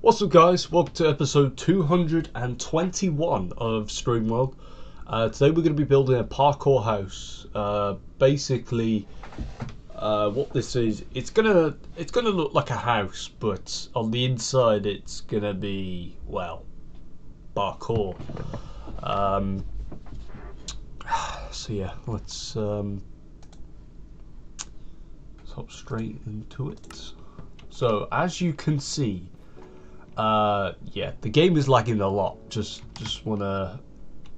What's up, guys? Welcome to episode 221 of Stream World. Today we're going to be building a parkour house. Basically, what this is, it's gonna look like a house, but on the inside it's gonna be, well, parkour. So yeah, let's hop straight into it. So as you can see, yeah, the game is lagging a lot. Just want to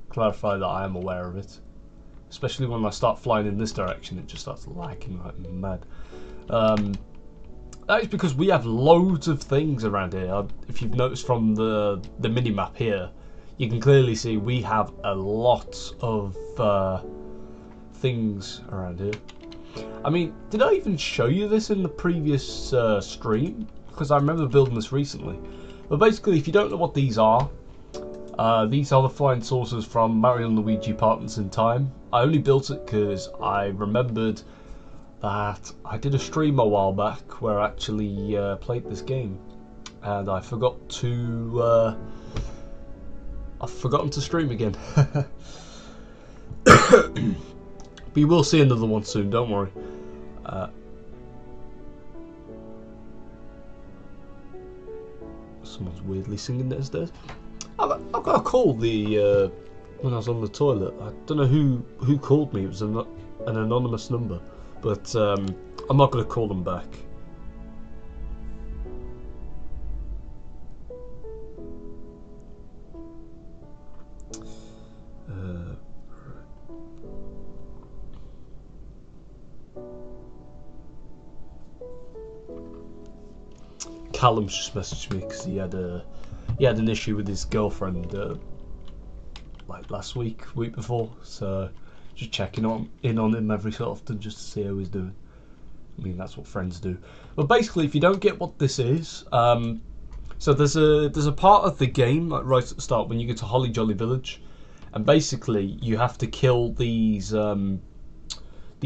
clarify that I am aware of it. Especially when I start flying in this direction, it just starts lagging like mad. That is because we have loads of things around here. If you've noticed from the mini-map here, you can clearly see we have a lot of things around here. I mean, did I even show you this in the previous stream? Because I remember building this recently. But basically, if you don't know what these are the flying saucers from Mario and Luigi Partners in Time. I only built it because I remembered that I did a stream a while back where I actually played this game, and I forgot to I've forgotten to stream again. But you will see another one soon, don't worry. Someone's weirdly singing downstairs. I got a call when I was on the toilet. I don't know who called me. It was an anonymous number, but I'm not going to call them back. Callum's just messaged me because he had an issue with his girlfriend like last week before, so just checking in on him every so often just to see how he's doing. I mean, that's what friends do. But basically, if you don't get what this is, so there's a part of the game like right at the start when you get to Holly Jolly Village, and basically you have to kill these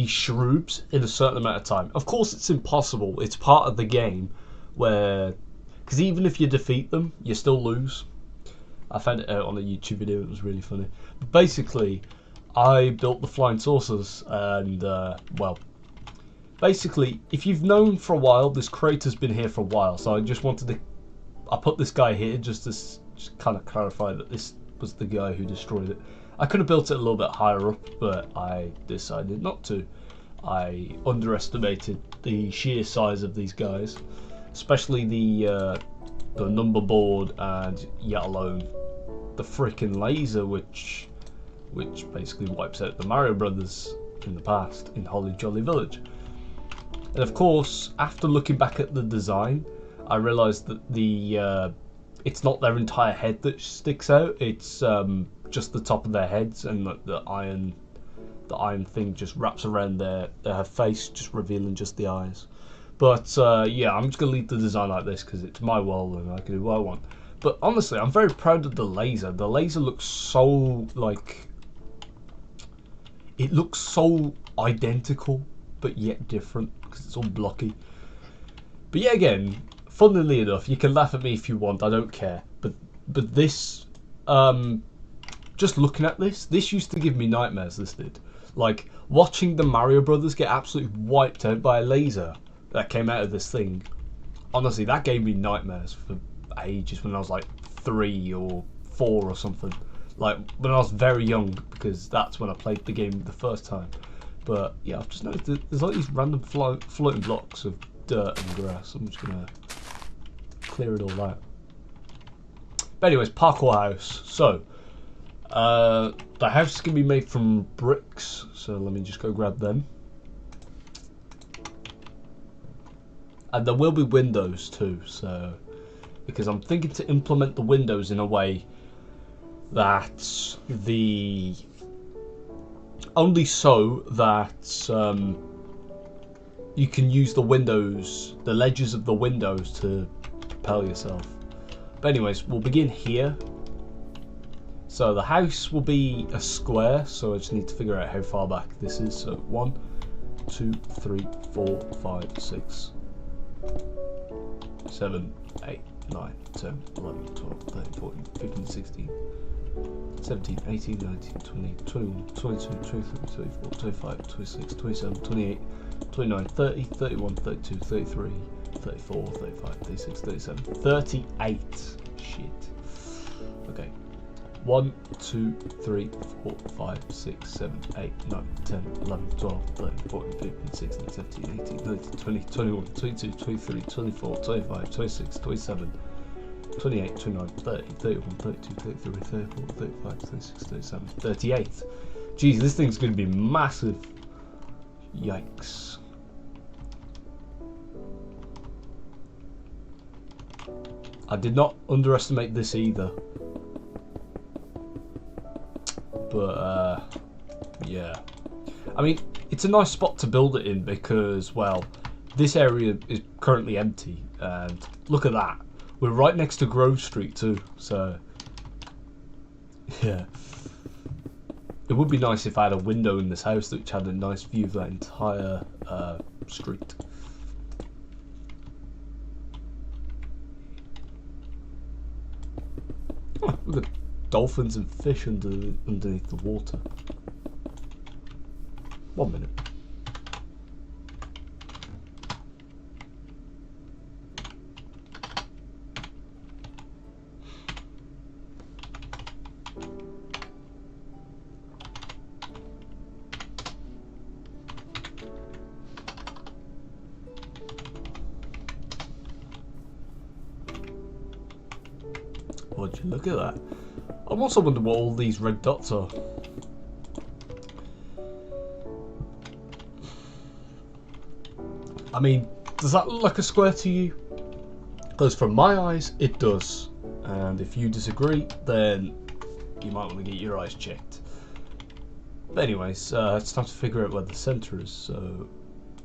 shrubs in a certain amount of time. Of course, it's impossible. It's part of the game. Because even if you defeat them, you still lose. I found it out on a YouTube video. It was really funny. But basically, I built the flying saucers, and well, basically, if you've known for a while, this crater's been here for a while. So I just wanted to, I put this guy here just to kind of clarify that this was the guy who destroyed it. I could have built it a little bit higher up, but I decided not to. I underestimated the sheer size of these guys. Especially the number board, and yet alone the freaking laser, which basically wipes out the Mario Brothers in the past in Holly Jolly Village. And of course, after looking back at the design, I realised that it's not their entire head that sticks out. It's just the top of their heads, and the iron thing just wraps around their face, just revealing just the eyes. But yeah, I'm just going to leave the design like this because it's my world and I can do what I want. But honestly, I'm very proud of the laser. The laser looks so, like, it looks so identical, but yet different because it's all blocky. But yeah, again, funnily enough, you can laugh at me if you want, I don't care. But this, just looking at this used to give me nightmares, this did. Like, watching the Mario Brothers get absolutely wiped out by a laser that came out of this thing, honestly, that gave me nightmares for ages when I was like 3 or 4 or something. Like when I was very young, because that's when I played the game the first time. But yeah, I've just noticed that there's like these random floating blocks of dirt and grass. I'm just gonna clear it all out. But anyways, parkour house. So the house is gonna be made from bricks. So let me just go grab them. And there will be windows too, so because I'm thinking to implement the windows in a way that only so that you can use the windows, the ledges of the windows to propel yourself. But anyways, we'll begin here. So the house will be a square, so I just need to figure out how far back this is. So 1, 2, 3, 4, 5, 6, 7, 8, 9, 10, 11, 12, 13, 14, 15, 16, 17, 18, 19, 20, 21, 22, 23, 24, 25, 26, 27, 28, 29, 30, 31, 32, 33, 34, 35, 36, 37, 38. Shit. Okay. 1, 2, 3, 4, 5, 6, 7, 8, 9, 10, 11, 12, 13, 14, 15, 16, 17, 18, 19, 20, 21, 22, 23, 24, 25, 26, 27, 28, 29, 30, 31, 32, 33, 34, 35, 36, 37, 38. Jeez, this thing's going to be massive. Yikes. I did not underestimate this either. But, yeah. I mean, it's a nice spot to build it in because, well, this area is currently empty. And look at that. We're right next to Grove Street too. So, yeah. It would be nice if I had a window in this house which had a nice view of that entire street. Oh, look at dolphins and fish underneath the water. 1 minute. Would you look at that? I'm also wondering what all these red dots are. I mean, does that look like a square to you? Because from my eyes, it does. And if you disagree, then you might want to get your eyes checked. But anyways, it's time to figure out where the centre is. So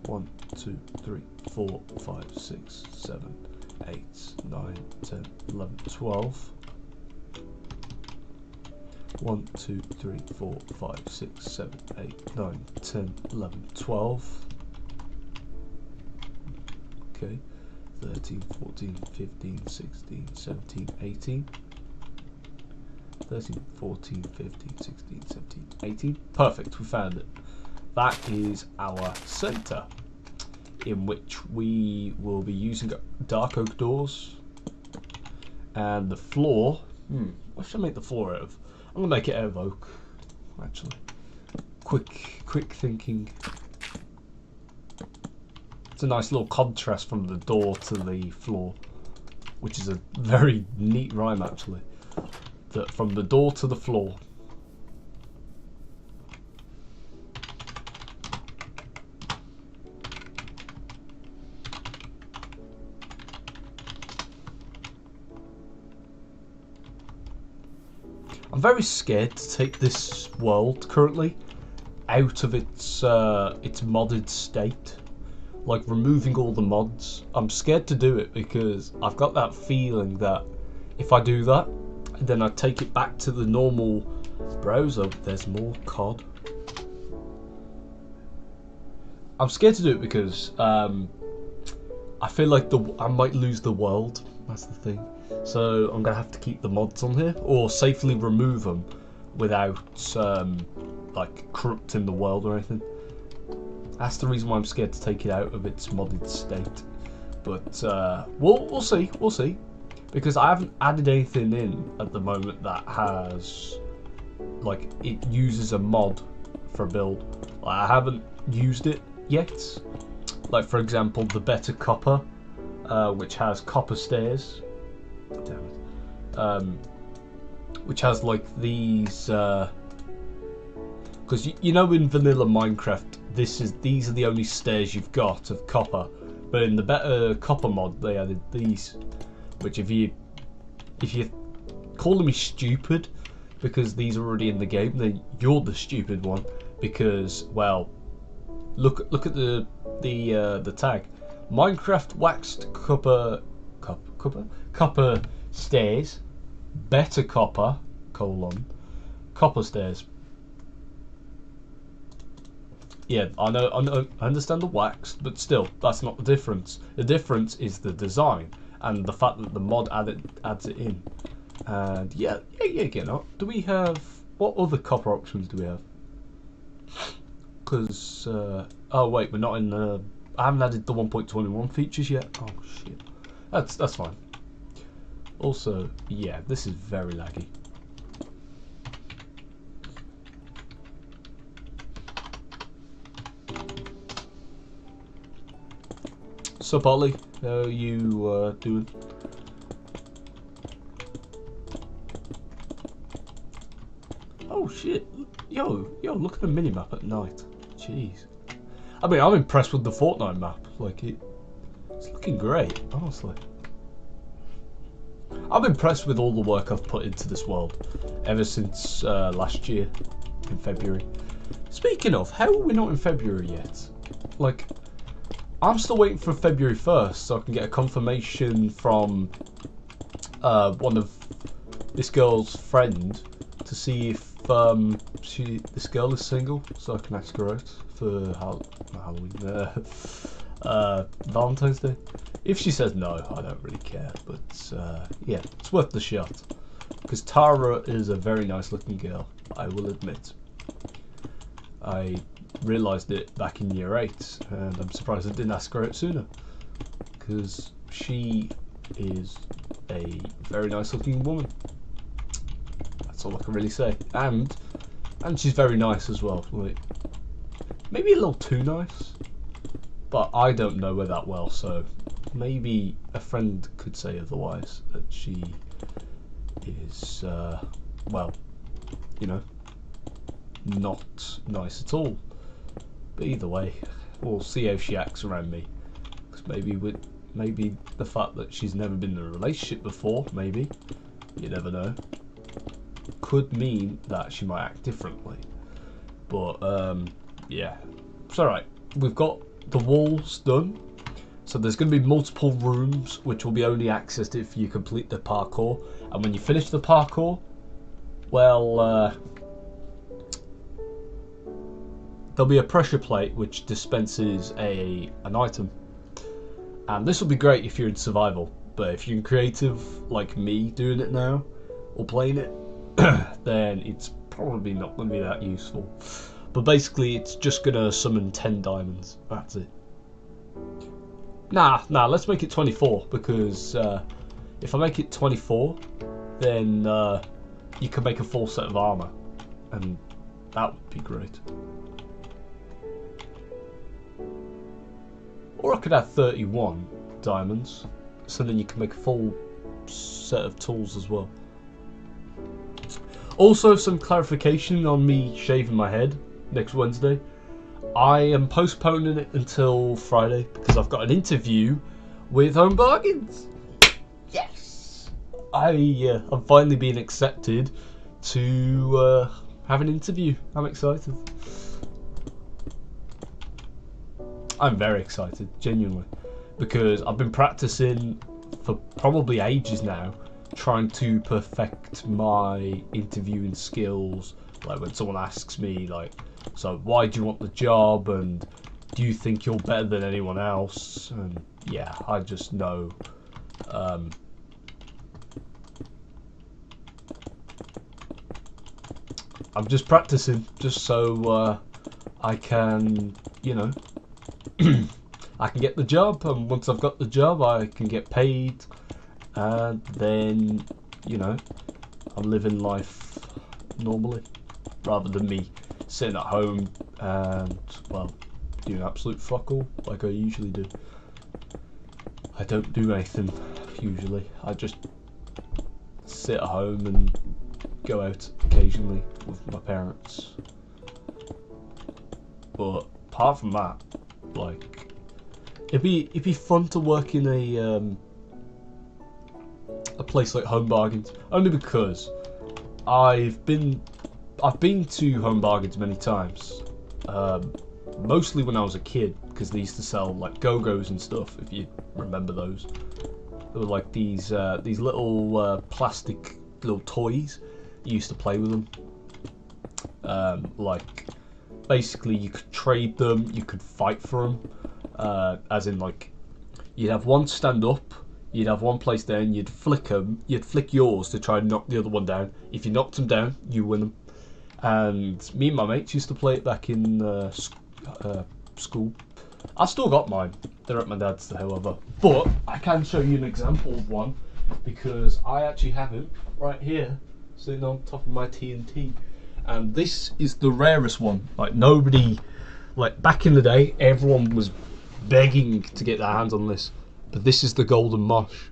1, 2, 3, 4, 5, 6, 7, 8, 9, 10, 11, 12. 1, 2, 3, 4, 5, 6, 7, 8, 9, 10, 11, 12. Okay. 13, 14, 15, 16, 17, 18. 13, 14, 15, 16, 17, 18. Perfect, we found it. That is our centre, in which we will be using dark oak doors. And the floor, what should I make the floor out of? I'm going to make it out of oak, actually. Quick thinking. It's a nice little contrast from the door to the floor, which is a very neat rhyme, actually. From the door to the floor. I'm very scared to take this world currently out of its modded state, like removing all the mods. I'm scared to do it because I've got that feeling that if I do that, then I take it back to the normal browser. There's more COD. I'm scared to do it because I feel like I might lose the world. That's the thing. So I'm gonna have to keep the mods on here, or safely remove them without like corrupting the world or anything. That's the reason why I'm scared to take it out of its modded state. But we'll see, because I haven't added anything in at the moment that has, like, it uses a mod for a build. I haven't used it yet. Like, for example, the Better Copper, which has copper stairs. Damn it. Which has like these, because you know in vanilla Minecraft, these are the only stairs you've got of copper, but in the Better Copper mod they added these, which if you're calling me stupid because these are already in the game, then you're the stupid one, because, well, look at the tag. Minecraft waxed copper stairs, Better Copper, copper stairs. Yeah, I know, I understand the waxed, but still, that's not the difference. The difference is the design, and the fact that the mod adds it in. And yeah, get out. Do we have, what other copper options do we have? Because oh wait, we're not in I haven't added the 1.21 features yet. Oh shit, that's fine. Also, yeah, this is very laggy. Sup, Ollie? How are you doing? Oh shit! Yo, look at the minimap at night. Jeez. I mean, I'm impressed with the Fortnite map. Like, it's looking great, honestly. I'm impressed with all the work I've put into this world ever since last year in February. Speaking of, how are we not in February yet? Like, I'm still waiting for February 1st so I can get a confirmation from one of this girl's friend to see if this girl is single, so I can ask her out for Halloween, Valentine's Day. If she says no, I don't really care, but yeah, it's worth the shot. Because Tara is a very nice looking girl, I will admit. I realised it back in year 8, and I'm surprised I didn't ask her out sooner. Because she is a very nice looking woman. That's all I can really say. And she's very nice as well. Like, maybe a little too nice, but I don't know her that well, so maybe a friend could say otherwise, that she is well, you know, not nice at all. But either way, we'll see how she acts around me. Because maybe the fact that she's never been in a relationship before, maybe, you never know, could mean that she might act differently. But yeah, it's alright. We've got the walls done, so there's going to be multiple rooms which will be only accessed if you complete the parkour. And when you finish the parkour, well, there'll be a pressure plate which dispenses an item, and this will be great if you're in survival. But if you're in creative, like me doing it now or playing it, then it's probably not going to be that useful. But basically, it's just going to summon 10 diamonds. That's it. Nah, let's make it 24, because if I make it 24, then you can make a full set of armor, and that would be great. Or I could have 31 diamonds, so then you can make a full set of tools as well. Also, some clarification on me shaving my head next Wednesday. I am postponing it until Friday because I've got an interview with Home Bargains. Yes! I'm finally being accepted to have an interview. I'm excited. I'm very excited, genuinely, because I've been practicing for probably ages now, trying to perfect my interviewing skills. Like when someone asks me, like, so why do you want the job, and do you think you're better than anyone else? And yeah, I just know I'm just practicing just so I can, you know, I can get the job, and once I've got the job I can get paid, and then, you know, I'm living life normally rather than me sitting at home and, well, doing absolute fuck all like I usually do. I don't do anything usually. I just sit at home and go out occasionally with my parents. But apart from that, like, it'd be fun to work in a place like Home Bargains, only because I've been to Home Bargains many times, mostly when I was a kid, because they used to sell like Go-Go's and stuff, if you remember those. They were like these little plastic little toys. You used to play with them. Like, basically you could trade them, you could fight for them, as in, like, you'd have one stand up, You'd have one place down, you'd flick them, you'd flick yours to try and knock the other one down. If you knocked them down, you win them. And me and my mates used to play it back in school. I've still got mine. They're at my dad's, however. But I can show you an example of one because I actually have it right here, sitting on top of my TNT. And this is the rarest one. Like nobody, like back in the day, everyone was begging to get their hands on this. But this is the golden mosh.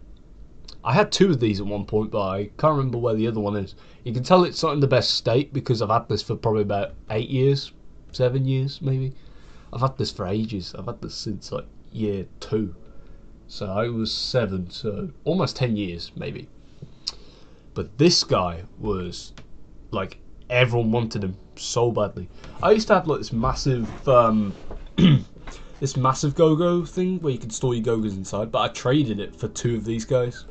I had two of these at one point, but I can't remember where the other one is. You can tell it's not in the best state because I've had this for probably about 8 years, 7 years maybe. I've had this for ages. I've had this since like year 2. So I was 7, so almost 10 years maybe. But this guy was like, everyone wanted him so badly. I used to have like this massive this massive go-go thing where you could store your go-go's inside, but I traded it for 2 of these guys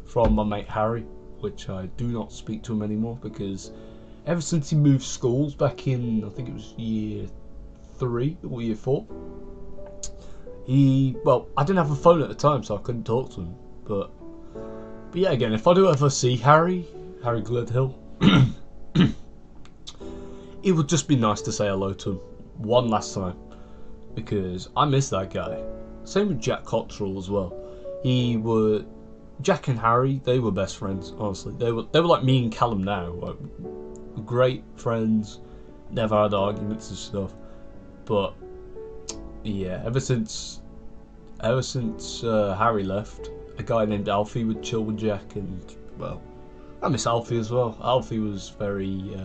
from my mate Harry, which I do not speak to him anymore because ever since he moved schools back in, I think it was year 3 or year 4, well, I didn't have a phone at the time, so I couldn't talk to him, but yeah, again, if I do ever see Harry Gledhill, it would just be nice to say hello to him one last time, because I miss that guy. Same with Jack Cottrell as well. Jack and Harry, they were best friends, honestly. They were like me and Callum now, like, great friends, never had arguments and stuff. But yeah, ever since Harry left, a guy named Alfie would chill with Jack, and well, I miss Alfie as well. Alfie was very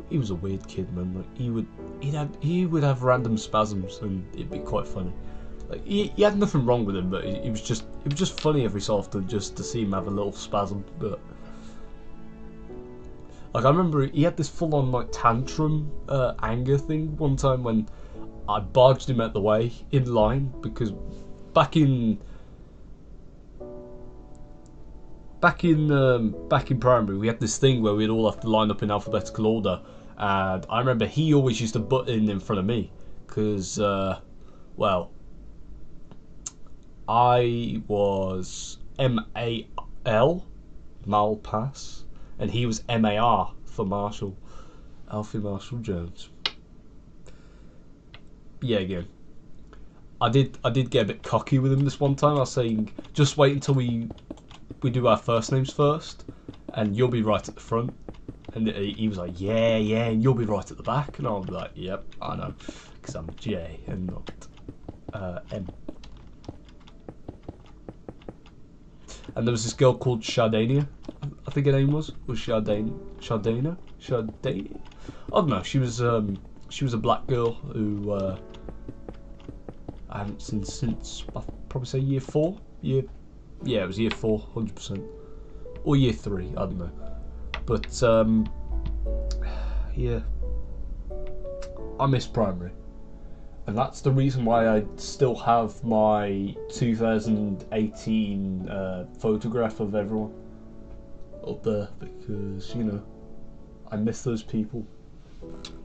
he was a weird kid, man. Like he would have random spasms, and it'd be quite funny. Like he had nothing wrong with him, but it was just funny every so often just to see him have a little spasm. But like I remember he had this full on like tantrum anger thing one time when I barged him out the way in line, because back in primary we had this thing where we'd all have to line up in alphabetical order, and I remember he always used to butt in front of me because well, I was MAL, Malpass, and he was MAR for Marshall, Alfie Marshall Jones. Yeah, again, I did get a bit cocky with him this one time. I was saying, just wait until we do our first names first, and you'll be right at the front. And he was like, yeah, and you'll be right at the back. And I was like, yep, I know, because I'm J and not M. And there was this girl called Shardania, I think her name was Shardania. I don't know. She was a black girl who I haven't seen since I'd probably say year 4. Yeah, it was year 4, 100%, or year 3. I don't know. But yeah, I miss primary. And that's the reason why I still have my 2018 photograph of everyone up there, because, you know, I miss those people.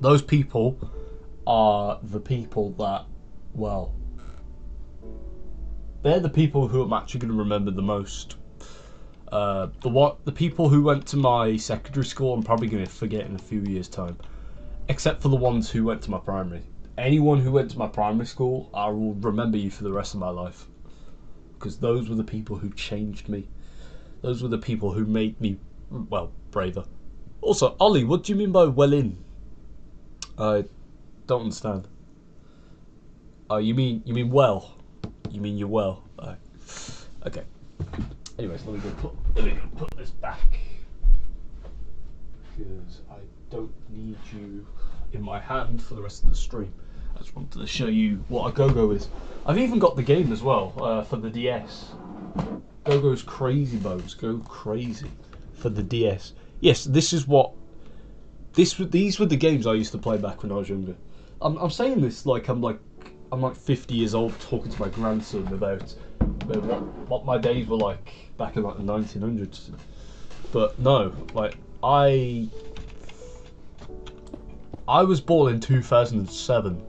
Those people are the people that, well, they're the people who I'm actually going to remember the most. The people who went to my secondary school I'm probably going to forget in a few years' time, except for the ones who went to my primary. Anyone who went to my primary school, I will remember you for the rest of my life, because those were the people who changed me. Those were the people who made me, well, braver. Also, Ollie, what do you mean by well in? I don't understand. Oh, you mean well? You mean you're well? Okay. Anyways, let me go put this back, because I don't need you in my hand for the rest of the stream. I just wanted to show you what a go-go is. I've even got the game as well for the DS. Go-Go's Crazy Bones. Go crazy for the DS. Yes, this is what. These were the games I used to play back when I was younger. I'm saying this like I'm like 50 years old talking to my grandson about what my days were like back in like the 1900s. But no, like I was born in 2007.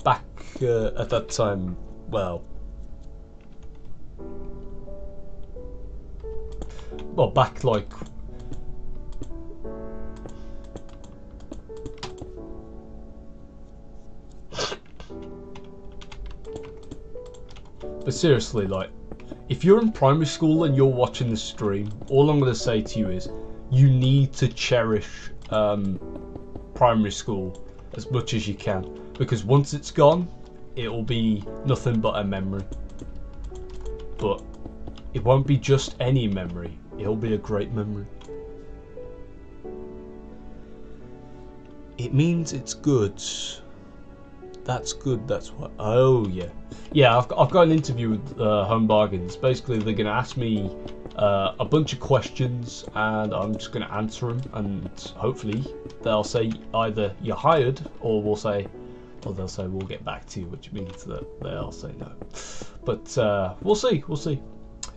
Back at that time, well, Well, back like... But seriously, like, if you're in primary school and you're watching the stream, all I'm going to say to you is, you need to cherish primary school as much as you can, because once it's gone, it'll be nothing but a memory. But it won't be just any memory, it'll be a great memory. It means it's good. That's good, that's what... Oh, yeah. Yeah, I've got an interview with Home Bargains. Basically, they're going to ask me a bunch of questions, and I'm just going to answer them, and hopefully they'll say either you're hired, or they'll say we'll get back to you, which means that they'll say no. But we'll see,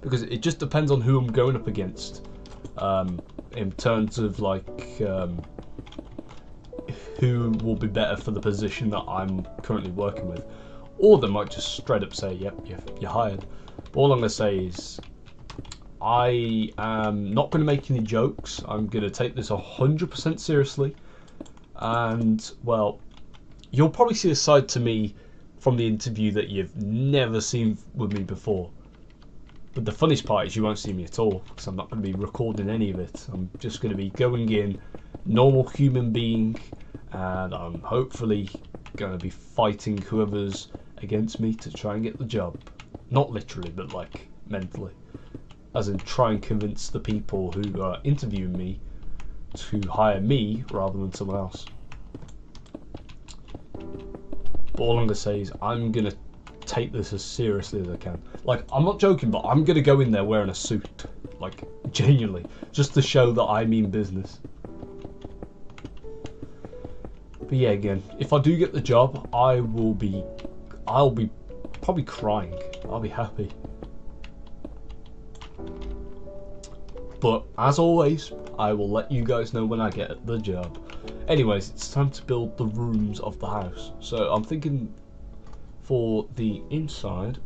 because it just depends on who I'm going up against, in terms of like who will be better for the position that I'm currently working with. Or they might just straight up say, yep, you're hired. But all I'm going to say is, I am not going to make any jokes. I'm going to take this 100% seriously. And, well, you'll probably see a side to me from the interview that you've never seen with me before. But the funniest part is you won't see me at all, because I'm not going to be recording any of it. I'm just going to be going in, normal human being, and I'm hopefully going to be fighting whoever's against me to try and get the job. Not literally, but like mentally. As in try and convince the people who are interviewing me to hire me rather than someone else. But all I'm going to say is I'm going to take this as seriously as I can. Like, I'm not joking, but I'm going to go in there wearing a suit. Like, genuinely. Just to show that I mean business. But yeah, again, if I do get the job, I'll be probably crying. I'll be happy. But as always, I will let you guys know when I get the job. Anyways, it's time to build the rooms of the house. So I'm thinking for the inside,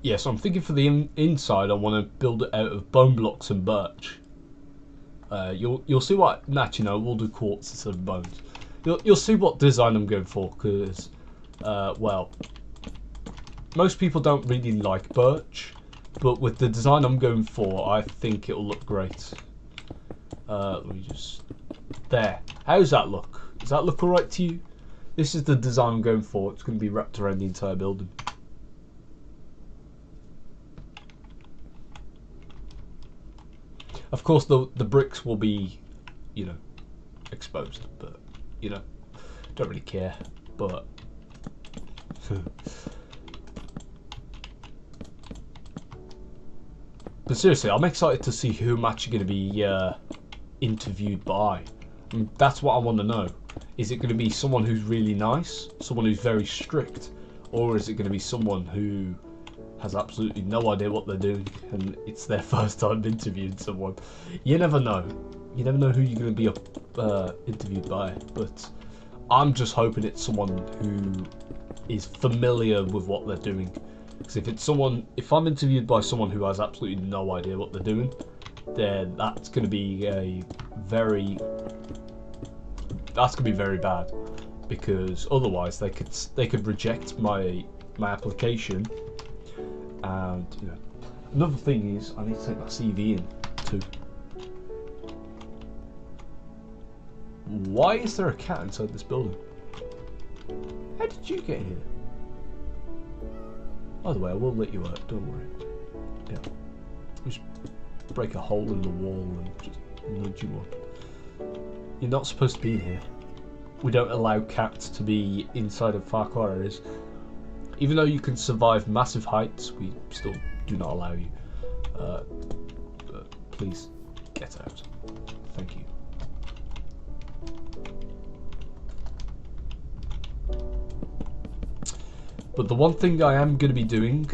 yeah, so I'm thinking for the inside, I want to build it out of bone blocks and birch. You'll see what, you know, we'll do quartz instead of bones. You'll see what design I'm going for, because, well, most people don't really like birch, but with the design I'm going for, I think it'll look great. Let me just... There. How does that look? Does that look alright to you? This is the design I'm going for. It's going to be wrapped around the entire building. Of course, the bricks will be, you know, exposed, but, you know, don't really care, but... But seriously, I'm excited to see who I'm actually going to be interviewed by. And that's what I want to know. Is it going to be someone who's really nice, someone who's very strict, or is it going to be someone who has absolutely no idea what they're doing and it's their first time interviewing someone? You never know. You never know who you're going to be interviewed by, but I'm just hoping it's someone who is familiar with what they're doing. Because if I'm interviewed by someone who has absolutely no idea what they're doing, then that's going to be very bad. Because otherwise they could reject my application. And you know, another thing is I need to take my CV in too. Why is there a cat inside this building? How did you get here? By the way, I will let you out, don't worry. Yeah. Just break a hole in the wall and just nudge you up. You're not supposed to be in here. We don't allow cats to be inside of Parkour areas. Even though you can survive massive heights, we still do not allow you. Please, get out. Thank you. But the one thing I am going to be doing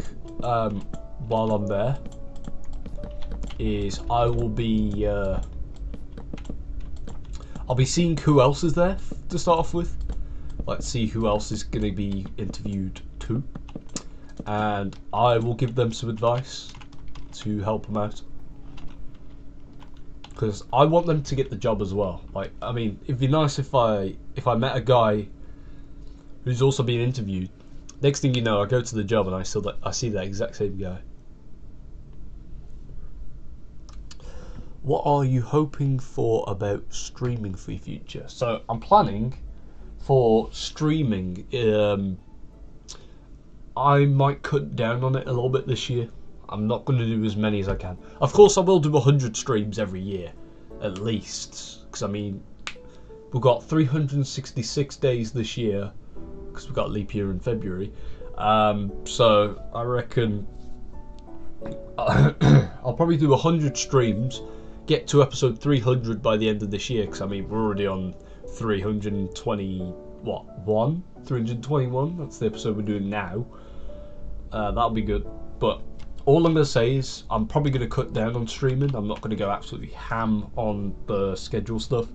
while I'm there is I'll be seeing who else is there to start off with. Let's see who else is going to be interviewed too, and I will give them some advice to help them out, because I want them to get the job as well. Like, I mean, it'd be nice if I met a guy who's also being interviewed. Next thing you know, I go to the job and I see that exact same guy. What are you hoping for about streaming for your future? So I'm planning for streaming. I might cut down on it a little bit this year. I'm not going to do as many as I can. Of course, I will do 100 streams every year, at least. Because, I mean, we've got 366 days this year, because we've got leap year in February. So I reckon I'll probably do 100 streams, get to episode 300 by the end of this year, because, I mean, we're already on 321. That's the episode we're doing now. That'll be good. But all I'm going to say is I'm probably going to cut down on streaming. I'm not going to go absolutely ham on the schedule stuff.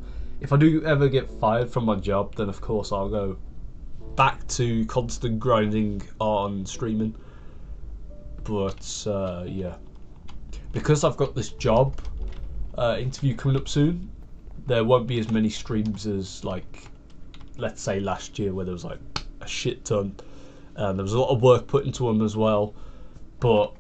If I do ever get fired from my job, then of course I'll go back to constant grinding on streaming. But yeah, because I've got this job interview coming up soon, there won't be as many streams as, like, let's say last year, where there was like a shit ton. There was a lot of work put into them as well. But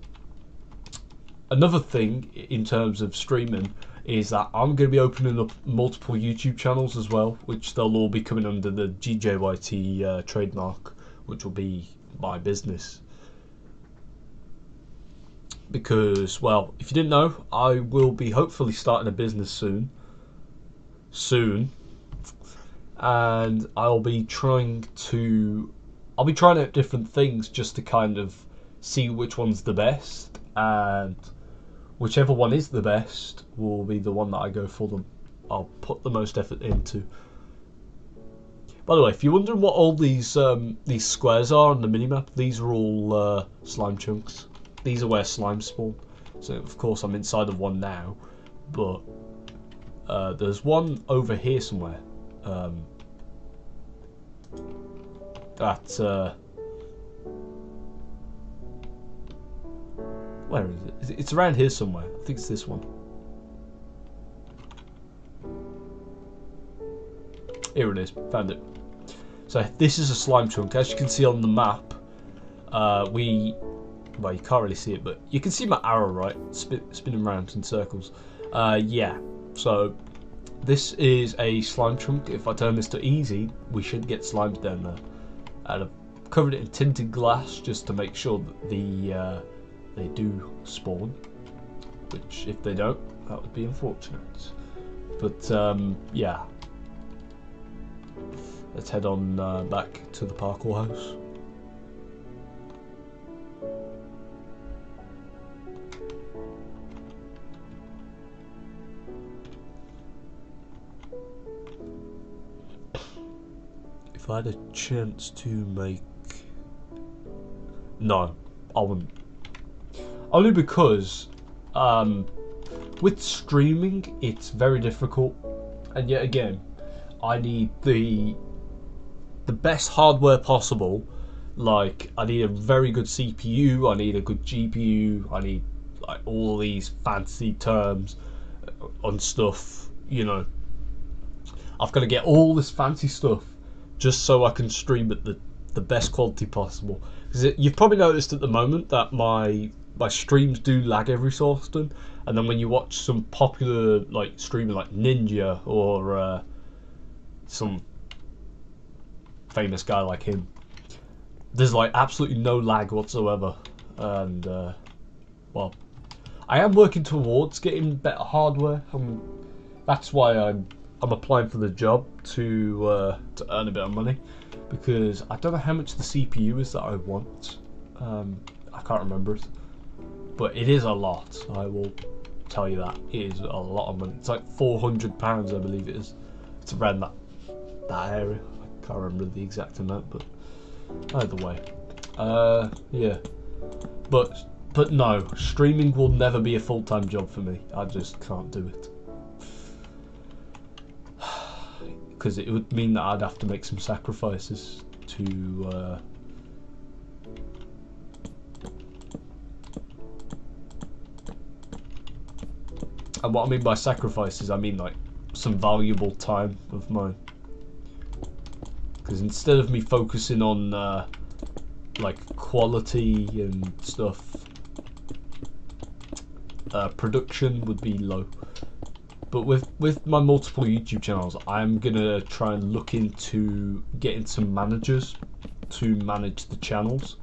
another thing in terms of streaming is that I'm going to be opening up multiple YouTube channels as well, which they'll all be coming under the GJYT trademark, which will be my business. Because, well, if you didn't know, I will be hopefully starting a business soon, and I'll be trying out different things just to kind of see which one's the best, and whichever one is the best will be the one that I go for. I'll put the most effort into. By the way, if you're wondering what all these squares are on the minimap, these are all slime chunks. These are where slimes spawn. So of course I'm inside of one now, but there's one over here somewhere. Where is it? It's around here somewhere. I think it's this one. Here it is. Found it. So this is a slime chunk. As you can see on the map, well, you can't really see it, but you can see my arrow, right? Spinning around in circles. Yeah. So this is a slime chunk. If I turn this to easy, we should get slimes down there. And I've covered it in tinted glass just to make sure that they do spawn. Which, if they don't, that would be unfortunate. But yeah. Let's head on back to the parkour house. If I had a chance to make... No, I wouldn't. Only because with streaming it's very difficult, and yet again I need the best hardware possible. Like, I need a very good CPU, I need a good GPU, I need like all these fancy terms on stuff, you know. I've got to get all this fancy stuff just so I can stream at the best quality possible. Because you've probably noticed at the moment that my streams do lag every so often, and then when you watch some popular like streamer like Ninja or some famous guy like him, there's like absolutely no lag whatsoever. And well, I am working towards getting better hardware. That's why I'm applying for the job to earn a bit of money, because I don't know how much the CPU is that I want. I can't remember it, but it is a lot. I will tell you that it is a lot of money. It's like £400, I believe it is. It's around that area. I can't remember the exact amount, but either way, yeah. But no, streaming will never be a full-time job for me. I just can't do it. Because it would mean that I'd have to make some sacrifices to and what I mean by sacrifices, I mean like some valuable time of mine. Because instead of me focusing on like quality and stuff, production would be low. But with my multiple YouTube channels, I'm gonna try and look into getting some managers to manage the channels.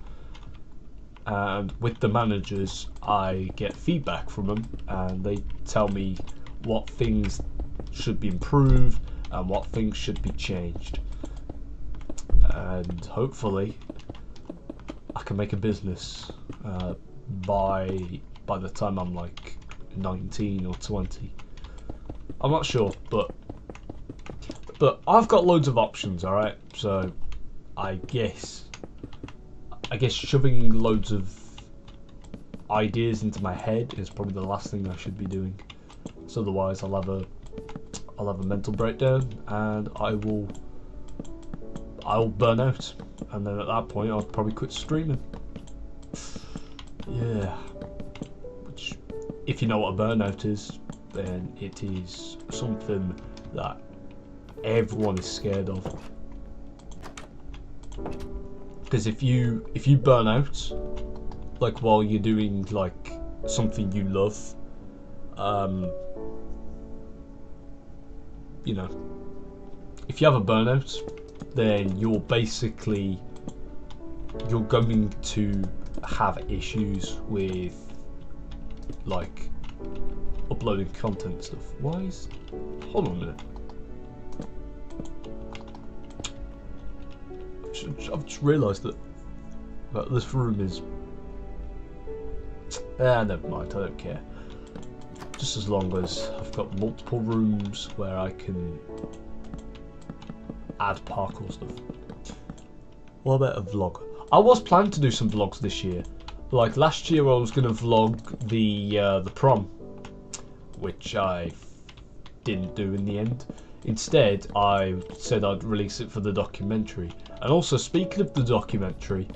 And with the managers, I get feedback from them, and they tell me what things should be improved and what things should be changed. And hopefully, I can make a business by the time I'm like 19 or 20. I'm not sure, but I've got loads of options. All right, so I guess shoving loads of ideas into my head is probably the last thing I should be doing. So otherwise, I'll have a mental breakdown, and I'll burn out, and then at that point, I'll probably quit streaming. Yeah, which, if you know what a burnout is, then it is something that everyone is scared of. Because if you burn out, like while you're doing like something you love, you know, if you have a burnout, then you're going to have issues with like uploading content and stuff. Hold on a minute. I've just realised that this room is... never mind, I don't care. Just as long as I've got multiple rooms where I can add parkour stuff. What about a vlog? I was planning to do some vlogs this year. Like last year I was going to vlog the prom, which I didn't do in the end. Instead, I said I'd release it for the documentary. And also, speaking of the documentary,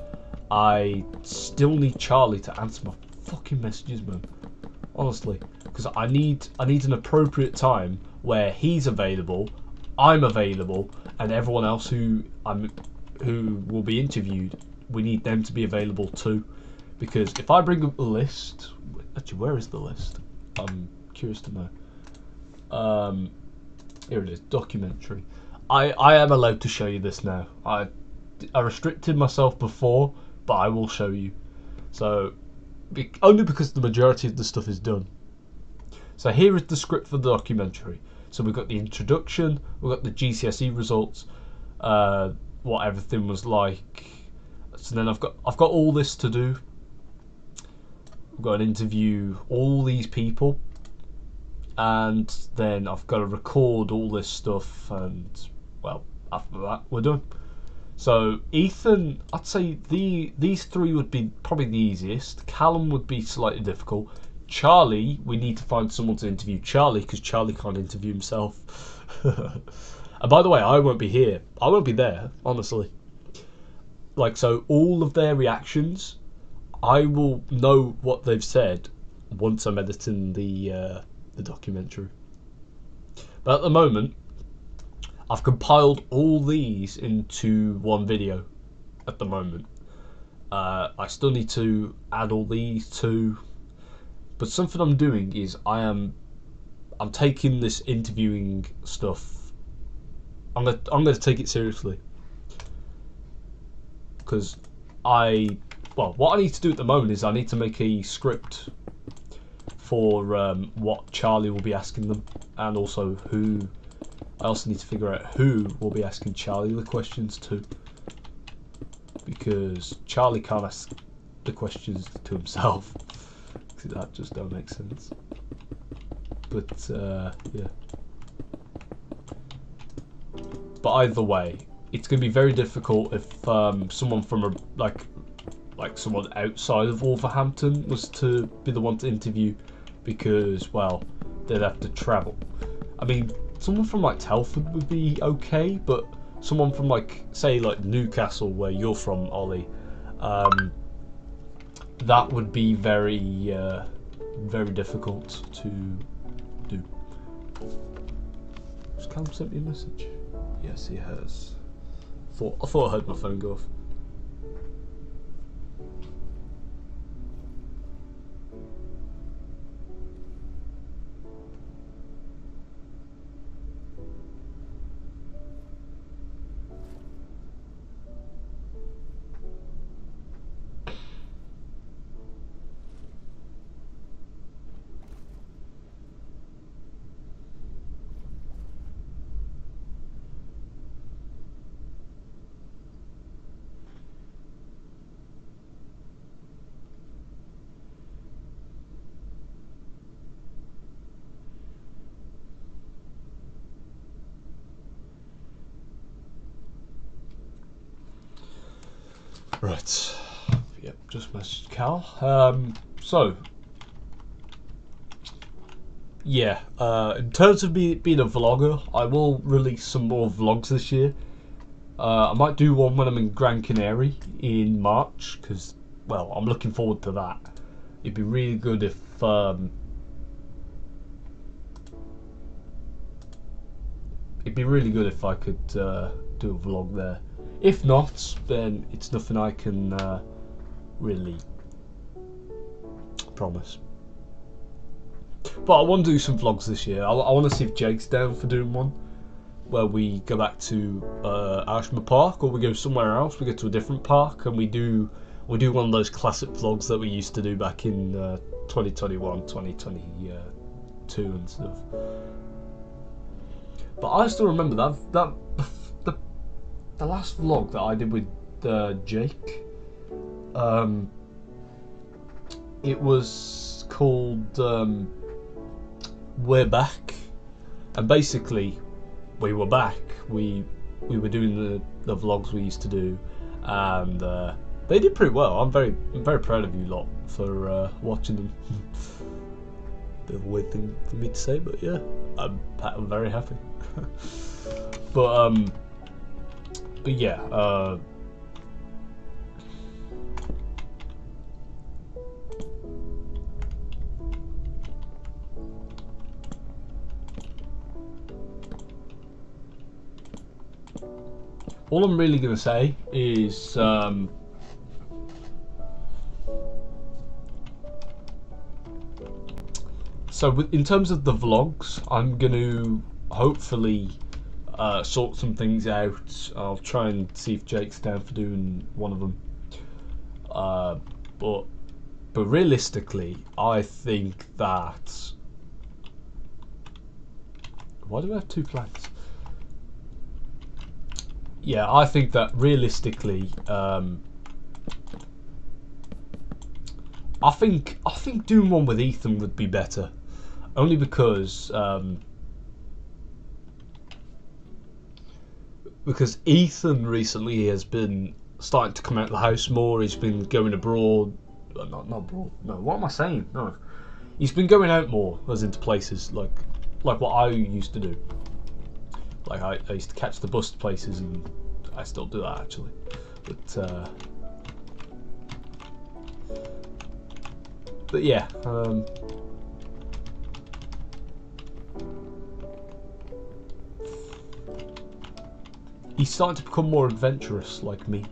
I still need Charlie to answer my fucking messages, man. Honestly, because I need an appropriate time where he's available, I'm available, and everyone else who will be interviewed, we need them to be available too. Because if I bring up the list, actually, where is the list? I'm curious to know. Here it is, documentary. I am allowed to show you this now. I restricted myself before, but I will show you. So, only because the majority of the stuff is done. So here is the script for the documentary. So we've got the introduction, we've got the GCSE results, what everything was like. So then I've got all this to do. I've got to interview all these people, and then I've got to record all this stuff, and well, after that we're done. So Ethan, I'd say these three would be probably the easiest. Callum would be slightly difficult. Charlie, we need to find someone to interview Charlie, because Charlie can't interview himself. And by the way, I won't be here. I won't be there, honestly. Like, so all of their reactions, I will know what they've said once I'm editing the documentary. But at the moment, I've compiled all these into one video at the moment. I still need to add all these too. But something I'm doing is I'm taking this interviewing stuff. I'm gonna take it seriously, because what I need to do at the moment is I need to make a script for what Charlie will be asking them, and also I also need to figure out who will be asking Charlie the questions to, because Charlie can't ask the questions to himself. That just don't make sense. But yeah. But either way, it's going to be very difficult if someone from like someone outside of Wolverhampton was to be the one to interview, because well, they'd have to travel. I mean, someone from like Telford would be okay, but someone from like, say, like Newcastle, where you're from, Ollie, that would be very, very difficult to do. Has Callum sent me a message? Yes, he has. I thought I heard my phone go off. Right. Yep, just messaged Cal. So, yeah, in terms of me being a vlogger, I will release some more vlogs this year. I might do one when I'm in Gran Canaria in March, because, well, I'm looking forward to that. It'd be really good if, I could do a vlog there. If not, then it's nothing I can really promise. But I want to do some vlogs this year. I want to see if Jake's down for doing one, where we go back to Ashma Park, or we go somewhere else. We go to a different park, and we do one of those classic vlogs that we used to do back in 2021, 2022 and stuff. But I still remember that the last vlog that I did with Jake. It was called We're Back, and basically we were back. We were doing the vlogs we used to do, and they did pretty well. I'm very proud of you lot for watching them. Bit of a weird thing for me to say, but yeah, I'm very happy. But yeah, all I'm really gonna say is so in terms of the vlogs, I'm gonna hopefully sort some things out. I'll try and see if Jake's down for doing one of them. But realistically, I think that, why do I have two flags? Yeah, I think that realistically, I think doing one with Ethan would be better, only because Ethan recently has been starting to come out of the house more. He's been going abroad. Not abroad. No, what am I saying? No, he's been going out more, as into places like what I used to do. Like I used to catch the bus to places, and I still do that actually. But yeah. He's starting to become more adventurous, like me.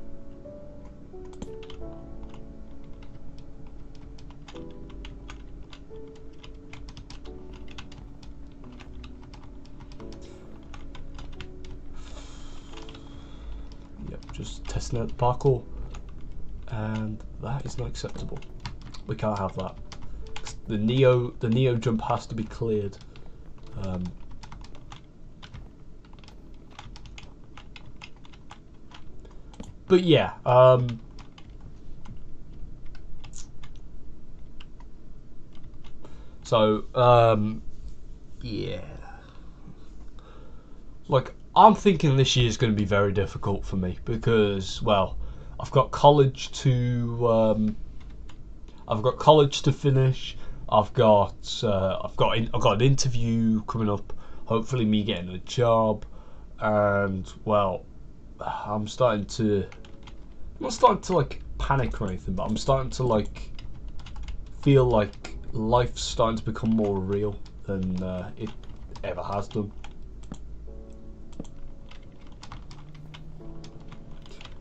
Yep, just testing out the parkour, and that is not acceptable. We can't have that. The Neo jump has to be cleared. But yeah, yeah. Like, I'm thinking this year is going to be very difficult for me because, well, I've got college to finish. I've got an interview coming up. Hopefully, me getting a job, and well, I'm not starting to like panic or anything, but I'm starting to like feel like life's starting to become more real than it ever has done.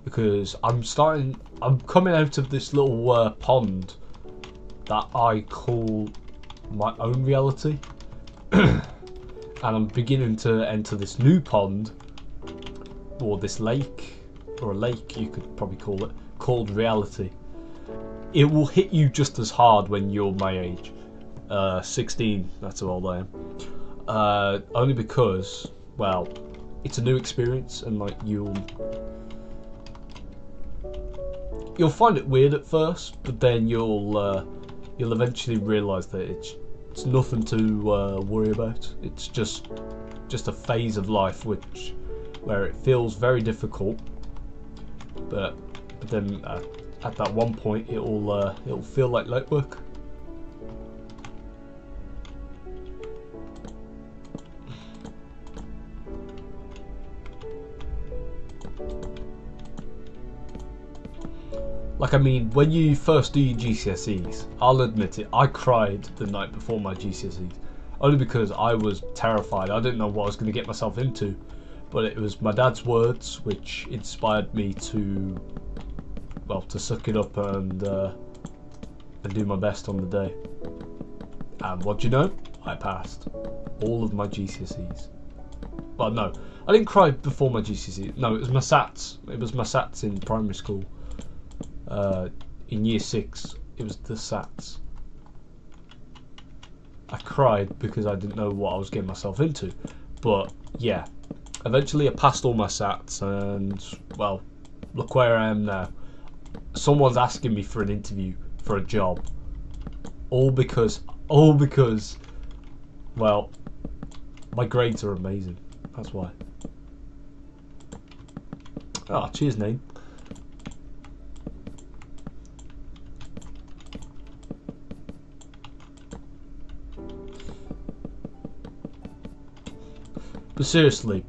Because I'm coming out of this little pond that I call my own reality, and I'm beginning to enter this new pond, or this lake, or a lake you could probably call it, called reality. It will hit you just as hard when you're my age, 16. That's how old I am. Only because, well, it's a new experience, and like you'll find it weird at first, but then you'll eventually realise that it's nothing to worry about. It's just a phase of life where it feels very difficult, but then at that one point it'll feel like light work. Like, I mean, when you first do your GCSEs, I'll admit it, I cried the night before my GCSEs. Only because I was terrified. I didn't know what I was going to get myself into. But it was my dad's words which inspired me to suck it up and do my best on the day. And what do you know? I passed all of my GCSEs. Well, no, I didn't cry before my GCSEs. No, it was my SATs. It was my SATs in primary school. In year 6, it was the SATs. I cried because I didn't know what I was getting myself into. But yeah, eventually I passed all my SATs, and well, look where I am now. Someone's asking me for an interview for a job. All because, well, my grades are amazing. That's why. Ah, cheers, name. But seriously,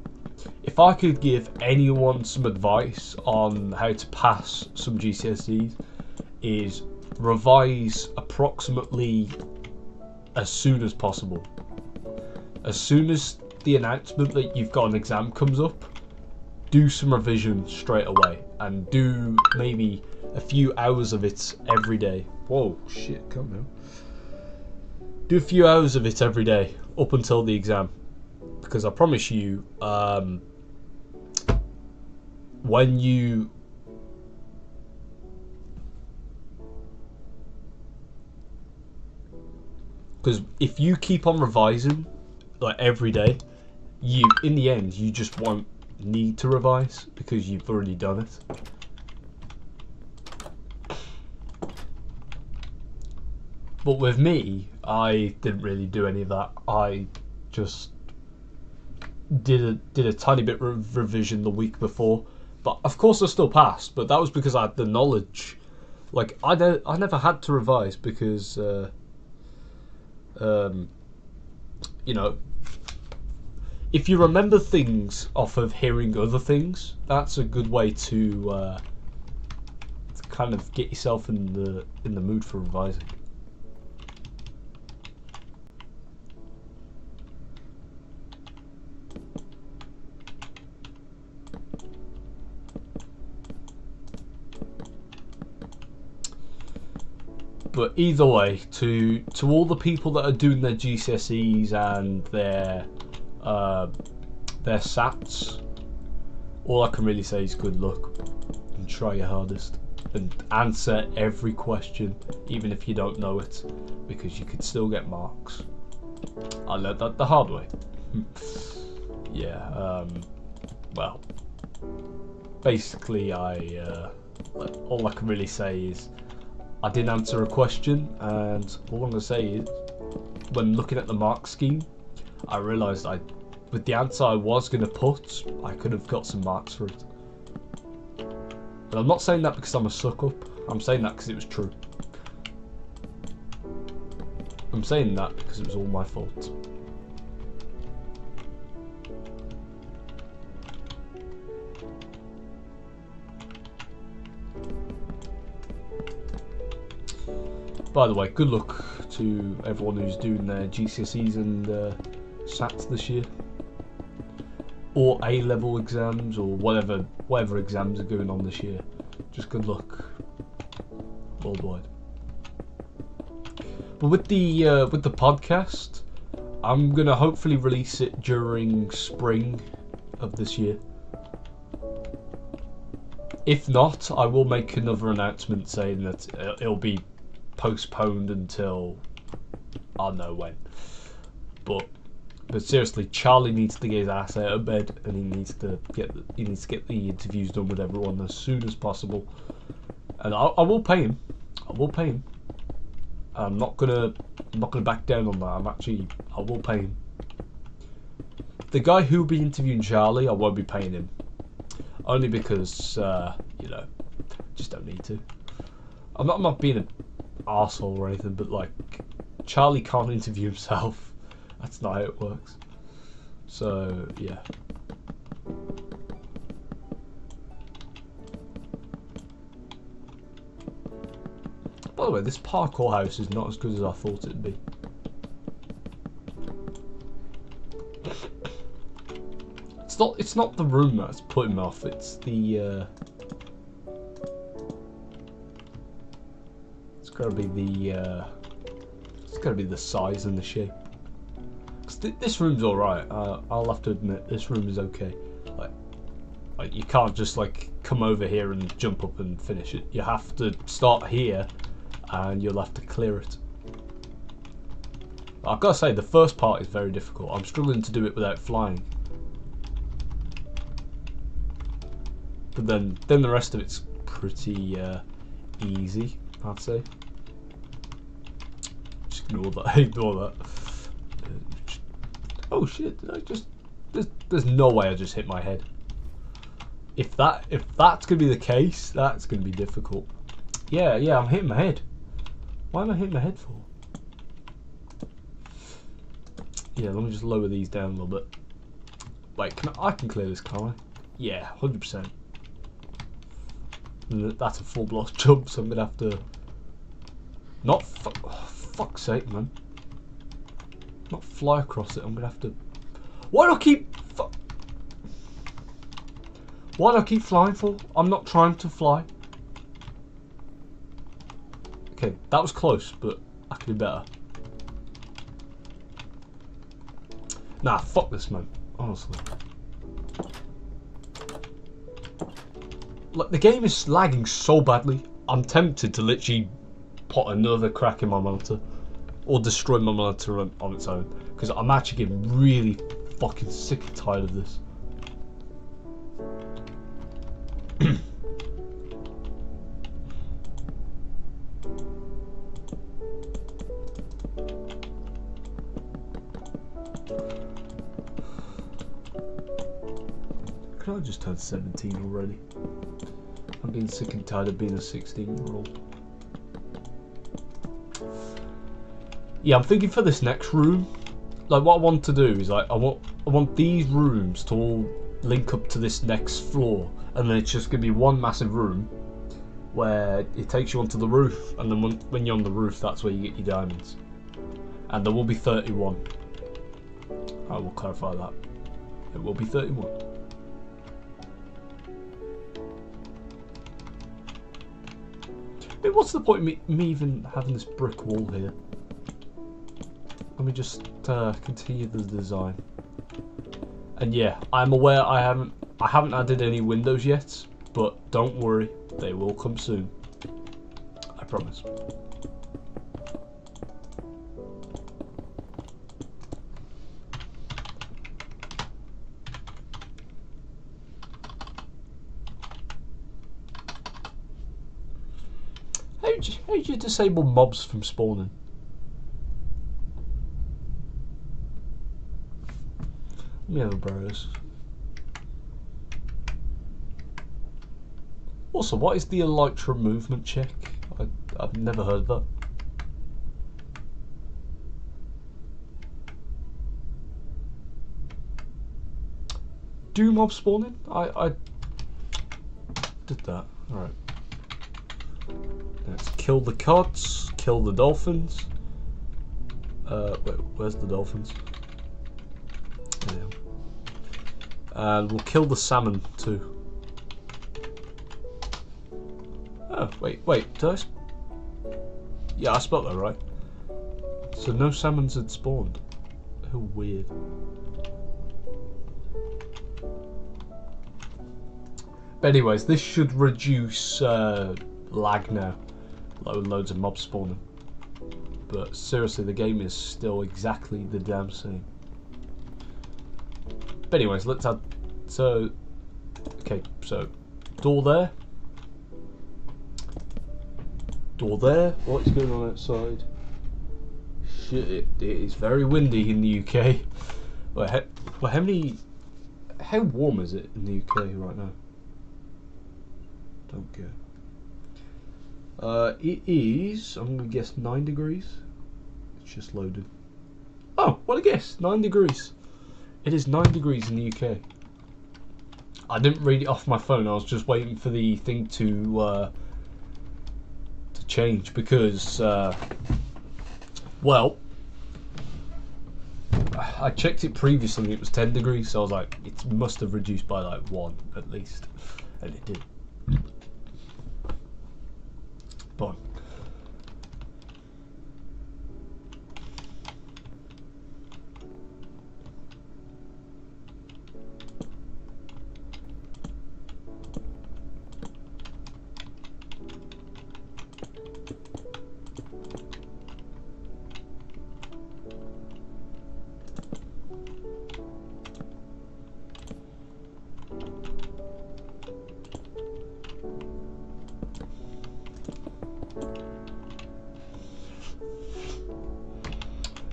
if I could give anyone some advice on how to pass some GCSEs, is revise approximately as soon as possible. As soon as the announcement that you've got an exam comes up, do some revision straight away, and do maybe a few hours of it every day. Whoa, shit, come now. Do a few hours of it every day up until the exam. Because I promise you, when you because if you keep on revising like every day, in the end you just won't need to revise because you've already done it. But with me, I didn't really do any of that. I just did a tiny bit of revision the week before, but of course I still passed. But that was because I had the knowledge. Like I never had to revise because you know, if you remember things off of hearing other things, that's a good way to kind of get yourself in the mood for revising. But either way, to all the people that are doing their GCSEs and their SATs, all I can really say is good luck and try your hardest and answer every question, even if you don't know it, because you could still get marks. I learned that the hard way. Yeah. Well, basically, all I can really say is I didn't answer a question, and all I'm going to say is, when looking at the mark scheme, I realised with the answer I was going to put, I could have got some marks for it. And I'm not saying that because I'm a suck-up. I'm saying that because it was true. I'm saying that because it was all my fault. By the way, good luck to everyone who's doing their GCSEs and SATs this year, or A-level exams, or whatever exams are going on this year. Just good luck, worldwide. But with the podcast, I'm gonna hopefully release it during spring of this year. If not, I will make another announcement saying that it'll be postponed until I don't know when. But seriously, Charlie needs to get his ass out of bed, and he needs to get the interviews done with everyone as soon as possible. And I will pay him. I will pay him. I'm not gonna back down on that. I will pay him. The guy who'll be interviewing Charlie, I won't be paying him. Only because you know, just don't need to. I'm not being an arsehole or anything, but like, Charlie can't interview himself. That's not how it works. So yeah. By the way, this parkour house is not as good as I thought it'd be. It's not the room that's putting me off. It's the it's gotta be the size and the shape. This room's all right. I'll have to admit, this room is okay. Like you can't just like come over here and jump up and finish it. You have to start here, and you'll have to clear it. I've got to say, the first part is very difficult. I'm struggling to do it without flying. But then the rest of it's pretty easy, I'd say. Just ignore that. Ignore that. Oh shit! Did I just? There's no way I just hit my head. If that's gonna be the case, that's gonna be difficult. Yeah, I'm hitting my head. Why am I hitting my head for? Yeah, let me just lower these down a little bit. Wait, I can clear this, can't I? Yeah, 100%. That's a full block jump, so I'm gonna have to. Not fuck's sake, man. Not fly across it. I'm gonna have to. Why do I keep flying for? I'm not trying to fly. Okay, that was close, but I can do better. Nah, fuck this, man. Honestly. Like, the game is lagging so badly. I'm tempted to literally put another crack in my monitor. Or destroy my monitor on its own. Because I'm actually getting really fucking sick and tired of this. Can I just turn 17 already? I'm being sick and tired of being a 16-year-old. Yeah, I'm thinking for this next room, like what I want to do is like I want these rooms to all link up to this next floor, and then it's just gonna be one massive room where it takes you onto the roof, and then when you're on the roof, that's where you get your diamonds. And there will be 31. I will clarify that. It will be 31. I mean, what's the point of me even having this brick wall here? Let me just continue the design. And yeah, I'm aware I haven't added any windows yet, but don't worry, they will come soon. I promise. How do you disable mobs from spawning? Let me have a browse. Also, what is the elytra movement check? I've never heard of that. Do mob spawning? I did that. Alright. Let's kill the cods, kill the dolphins. Wait, where's the dolphins? There. And we'll kill the salmon too. Oh, wait, did I? Yeah, I spelled that right. So no salmons had spawned. How weird. But anyways, this should reduce lag now. Loads of mobs spawning. But seriously, the game is still exactly the damn same. But anyways, let's add. So, okay, so door there. Door there. What is going on outside? Shit, it is very windy in the UK. Well, how warm is it in the UK right now? Don't care. It is, I'm going to guess 9 degrees. It's just loaded. Oh, what a guess, 9 degrees. It is 9 degrees in the UK. I didn't read it off my phone, I was just waiting for the thing to change because, well, I checked it previously and it was 10 degrees, so I was like, it must have reduced by like 1 at least, and it did. But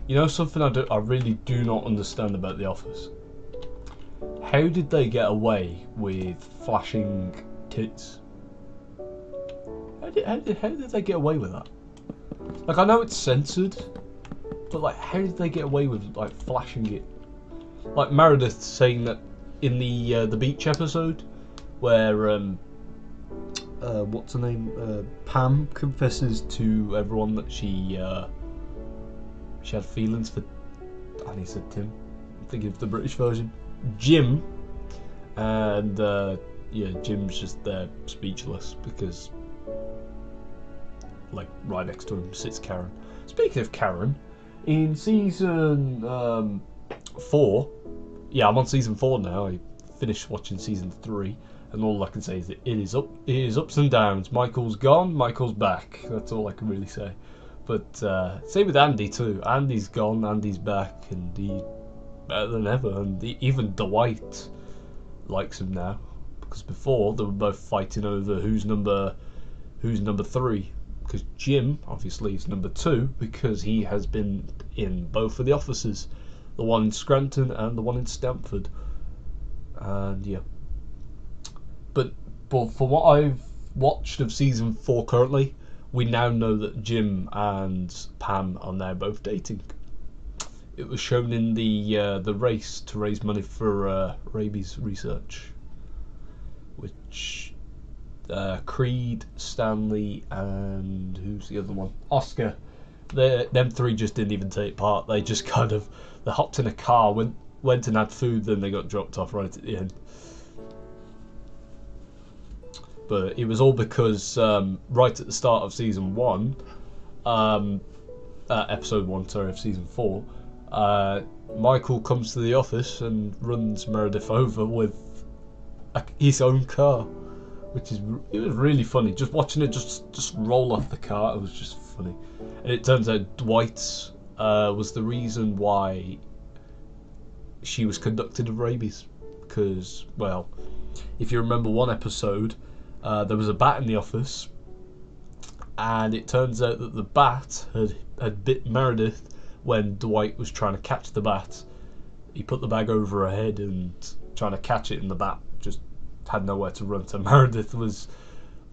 you know something I really do not understand about The Office? How did they get away with flashing tits? How did they get away with that? Like, I know it's censored, but like, how did they get away with like flashing it? Like Meredith saying that in the beach episode, where what's her name? Pam confesses to everyone that she had feelings for, I think he said Tim, I'm thinking of the British version, Jim, and yeah, Jim's just there speechless because, like, right next to him sits Karen. Speaking of Karen, in season 4, yeah, I'm on season 4 now, I finished watching season 3, and all I can say is that it is ups and downs. Michael's gone, Michael's back, that's all I can really say. But same with Andy too. Andy's gone, Andy's back, and he's better than ever. And even Dwight likes him now, because before they were both fighting over who's number 3. Because Jim obviously is number 2 because he has been in both of the offices, the one in Scranton and the one in Stamford. And yeah, but for what I've watched of season 4 currently, we now know that Jim and Pam are now both dating. It was shown in the race to raise money for rabies research, which Creed, Stanley, and who's the other one? Oscar. Them 3 just didn't even take part. They just kind of they hopped in a car, went and had food, then they got dropped off right at the end. But it was all because right at the start of season 1, episode 1, sorry, of season 4, Michael comes to the office and runs Meredith over with his own car, which it was really funny. Just watching it just roll off the car, it was just funny. And it turns out Dwight was the reason why she was conducted of rabies, because, well, if you remember one episode, there was a bat in the office, and it turns out that the bat had bit Meredith when Dwight was trying to catch the bat. He put the bag over her head and trying to catch it, and the bat just had nowhere to run. So Meredith was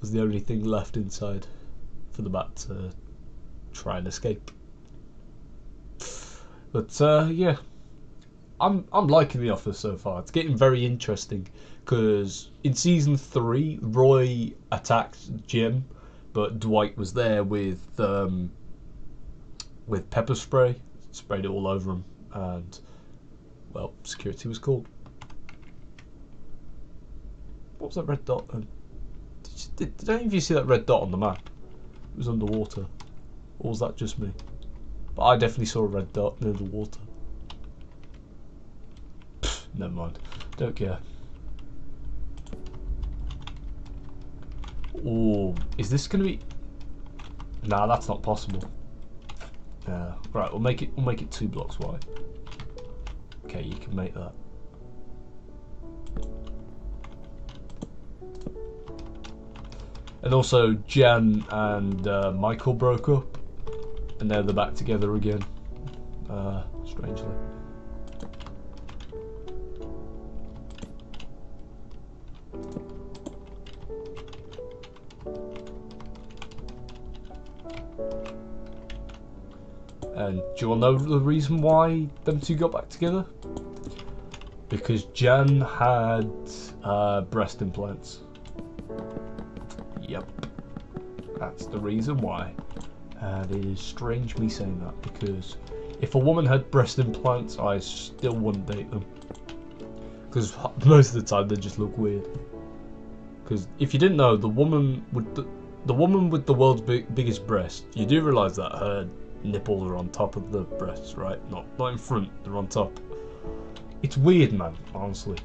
was the only thing left inside for the bat to try and escape. But yeah, I'm liking The Office so far. It's getting very interesting because in season 3, Roy attacked Jim, but Dwight was there with pepper spray, sprayed it all over him, and well, security was called. What was that red dot? Did any of you see that red dot on the map? It was underwater. Or was that just me? But I definitely saw a red dot near the water. Pfft, never mind. Don't care. Oh, is this gonna be? Nah, that's not possible. Right, we'll make it 2 blocks wide. Okay, you can make that. And also, Jan and Michael broke up, and now they're back together again. Strangely. And do you want to know the reason why them two got back together? Because Jan had breast implants. Yep, that's the reason why. And it is strange me saying that, because if a woman had breast implants, I still wouldn't date them. Because most of the time they just look weird. Because if you didn't know, the woman with the world's biggest breast, you do realise that her nipples are on top of the breasts, right? Not in front, they're on top. It's weird, man, honestly.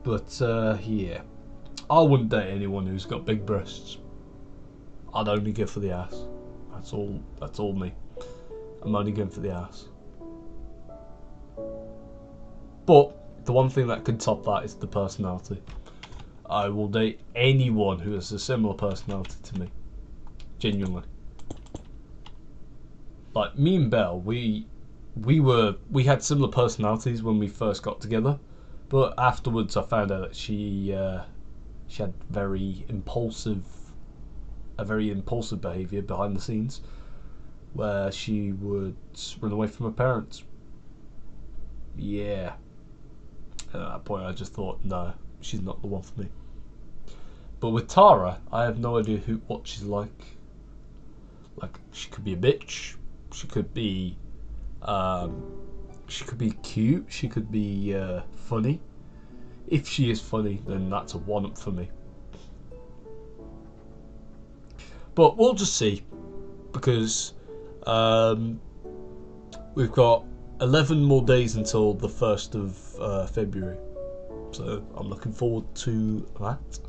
But yeah, I wouldn't date anyone who's got big breasts. I'd only go for the ass. That's all me. I'm only going for the ass. But the one thing that could top that is the personality. I will date anyone who has a similar personality to me. Genuinely. Like me and Belle, we had similar personalities when we first got together, but afterwards I found out that she had very impulsive behaviour behind the scenes, where she would run away from her parents. Yeah. And at that point I just thought, no, she's not the one for me. But with Tara, I have no idea what she's like. Like, she could be a bitch. She could be cute. She could be funny. If she is funny, then that's a 1-up for me. But we'll just see, because we've got 11 more days until the 1st of February. So I'm looking forward to that.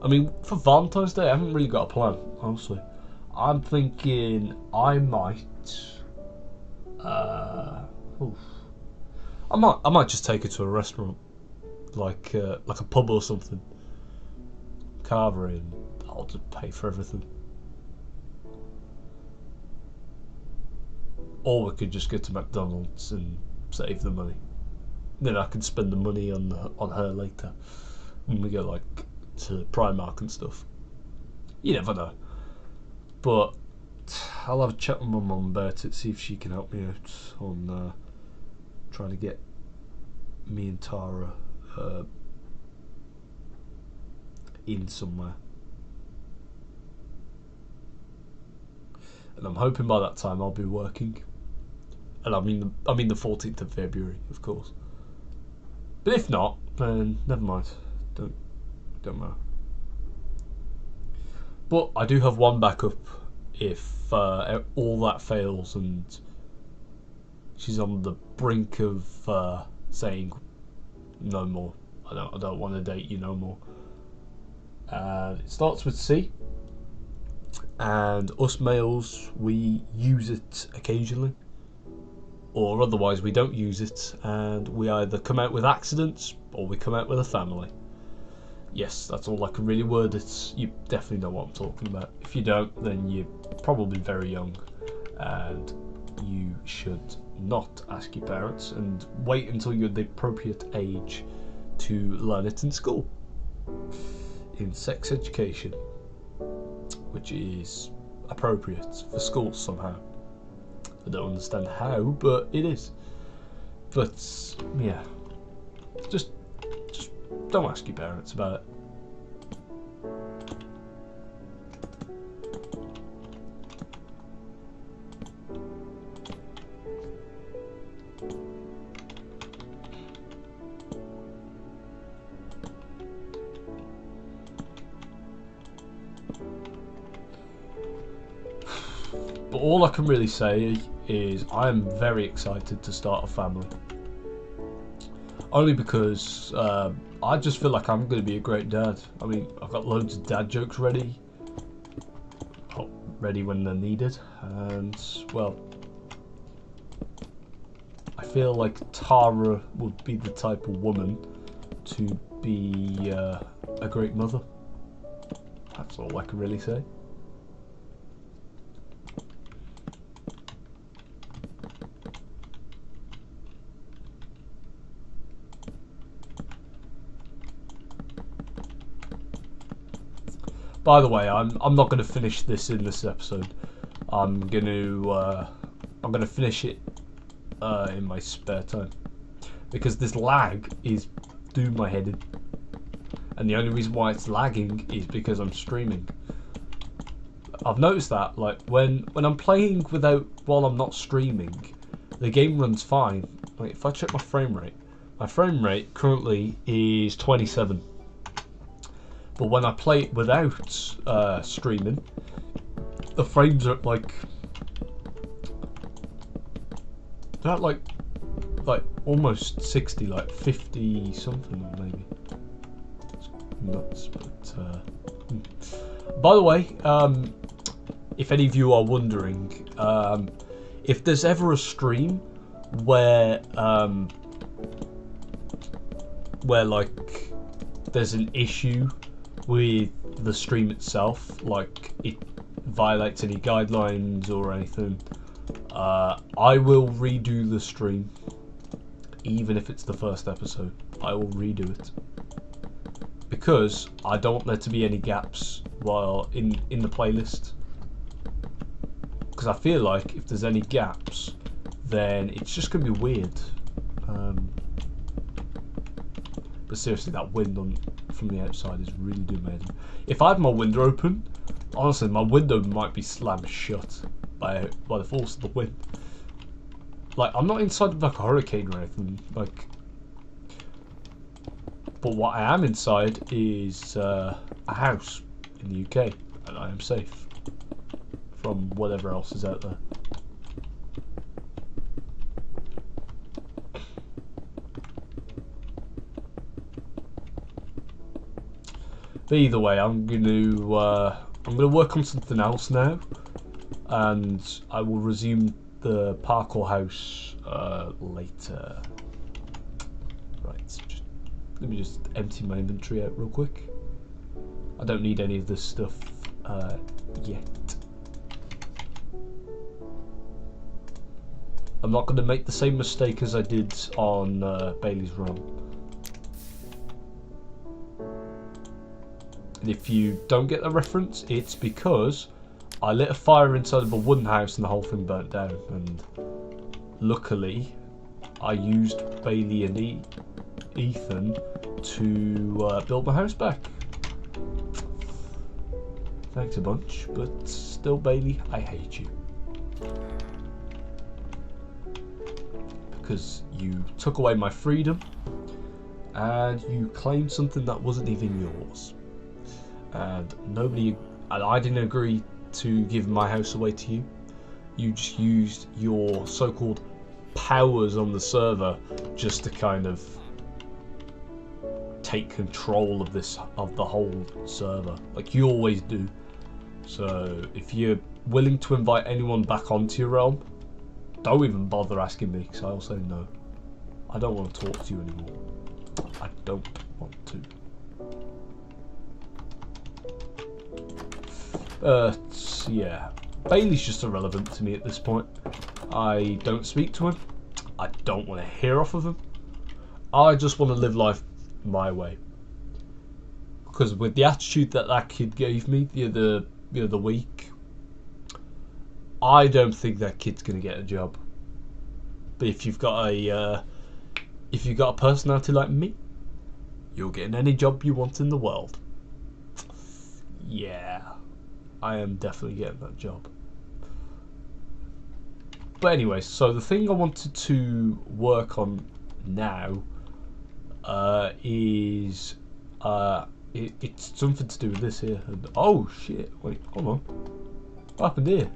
I mean, for Valentine's Day, I haven't really got a plan, honestly. I'm thinking I might I might just take her to a restaurant, like a pub or something. Carve her in. I'll just pay for everything. Or we could just go to McDonald's and save the money. Then I can spend the money on her later when we go like to Primark and stuff. You never know. But I'll have a chat with my mum about it, see if she can help me out on trying to get me and Tara in somewhere. And I'm hoping by that time I'll be working. And I mean the 14th of February, of course. But if not, then never mind. Don't matter. But I do have one backup if all that fails and she's on the brink of saying no more. I don't want to date you no more. And it starts with C. And us males, we use it occasionally, or otherwise we don't use it, and we either come out with accidents or we come out with a family. Yes, that's all I can really word it. You definitely know what I'm talking about. If you don't, then you're probably very young and you should not ask your parents and wait until you're the appropriate age to learn it in school, in sex education, which is appropriate for schools somehow. I don't understand how, but it is. But yeah, just don't ask your parents about it. But all I can really say is I am very excited to start a family. Only because I just feel like I'm going to be a great dad. I mean, I've got loads of dad jokes ready. Ready when they're needed. And, well, I feel like Tara would be the type of woman to be a great mother. That's all I can really say. By the way, I'm not going to finish this in this episode. I'm gonna finish it in my spare time, because this lag is doing my head in, and the only reason why it's lagging is because I'm streaming. I've noticed that, like, when I'm playing while I'm not streaming, the game runs fine. Like, if I check my frame rate currently is 27. But when I play it without streaming, the frames are like almost 60, like 50 something maybe. It's nuts. But by the way, if any of you are wondering, if there's ever a stream where like there's an issue with the stream itself, like it violates any guidelines or anything, I will redo the stream. Even if it's the first episode, I will redo it, because I don't want there to be any gaps while in the playlist, because I feel like if there's any gaps, then it's just going to be weird. But seriously, that wind from the outside is really doing my head in. If I had my window open, honestly, my window might be slammed shut by the force of the wind. Like, I'm not inside of like a hurricane or anything, like, but what I am inside is a house in the UK, and I am safe from whatever else is out there. But either way, I'm gonna work on something else now, and I will resume the parkour house later. Right, so let me just empty my inventory out real quick. I don't need any of this stuff yet. I'm not going to make the same mistake as I did on Bailey's Realm. And if you don't get the reference, it's because I lit a fire inside of a wooden house and the whole thing burnt down. And luckily, I used Bailey and Ethan to build my house back. Thanks a bunch, but still, Bailey, I hate you. Because you took away my freedom and you claimed something that wasn't even yours. And I didn't agree to give my house away to you. You just used your so-called powers on the server just to kind of take control of the whole server, like you always do. So if you're willing to invite anyone back onto your realm, don't even bother asking me, because I'll say no. I don't want to talk to you anymore. I don't want to. But yeah, Bailey's just irrelevant to me at this point. I don't speak to him. I don't want to hear off of him. I just want to live life my way. Because with the attitude that that kid gave me the other week, I don't think that kid's gonna get a job. But if you've got a personality like me, you'll get in any job you want in the world. Yeah, I am definitely getting that job. But anyway, so the thing I wanted to work on now is it's something to do with this here. And, oh shit! Wait, hold on. What happened here?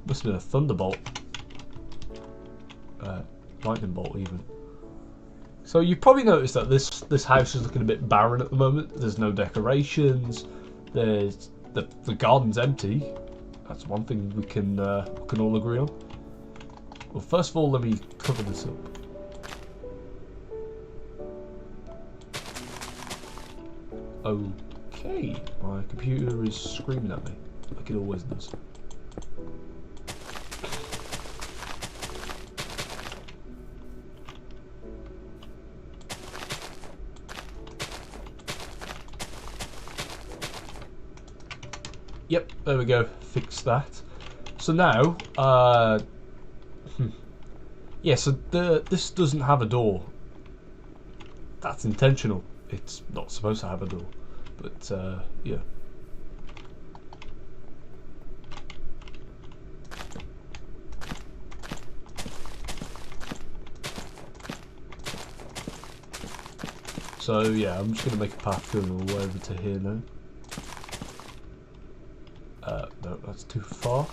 Must have been a thunderbolt. Lightning bolt even. So you probably noticed that this house is looking a bit barren at the moment. There's no decorations. There's the garden's empty. That's one thing we can all agree on. Well, first of all, let me cover this up. Okay, my computer is screaming at me, like it always does. Yep, there we go. Fix that. So now, yeah. So this doesn't have a door. That's intentional. It's not supposed to have a door, but yeah. So yeah, I'm just gonna make a path going all the way over to here now. No, that's too far.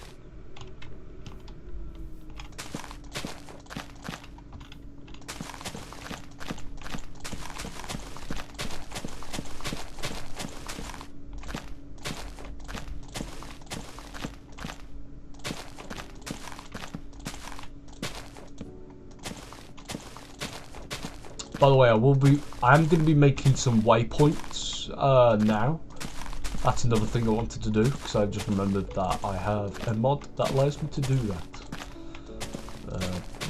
By the way, I'm going to be making some waypoints now. That's another thing I wanted to do, because I just remembered that I have a mod that allows me to do that.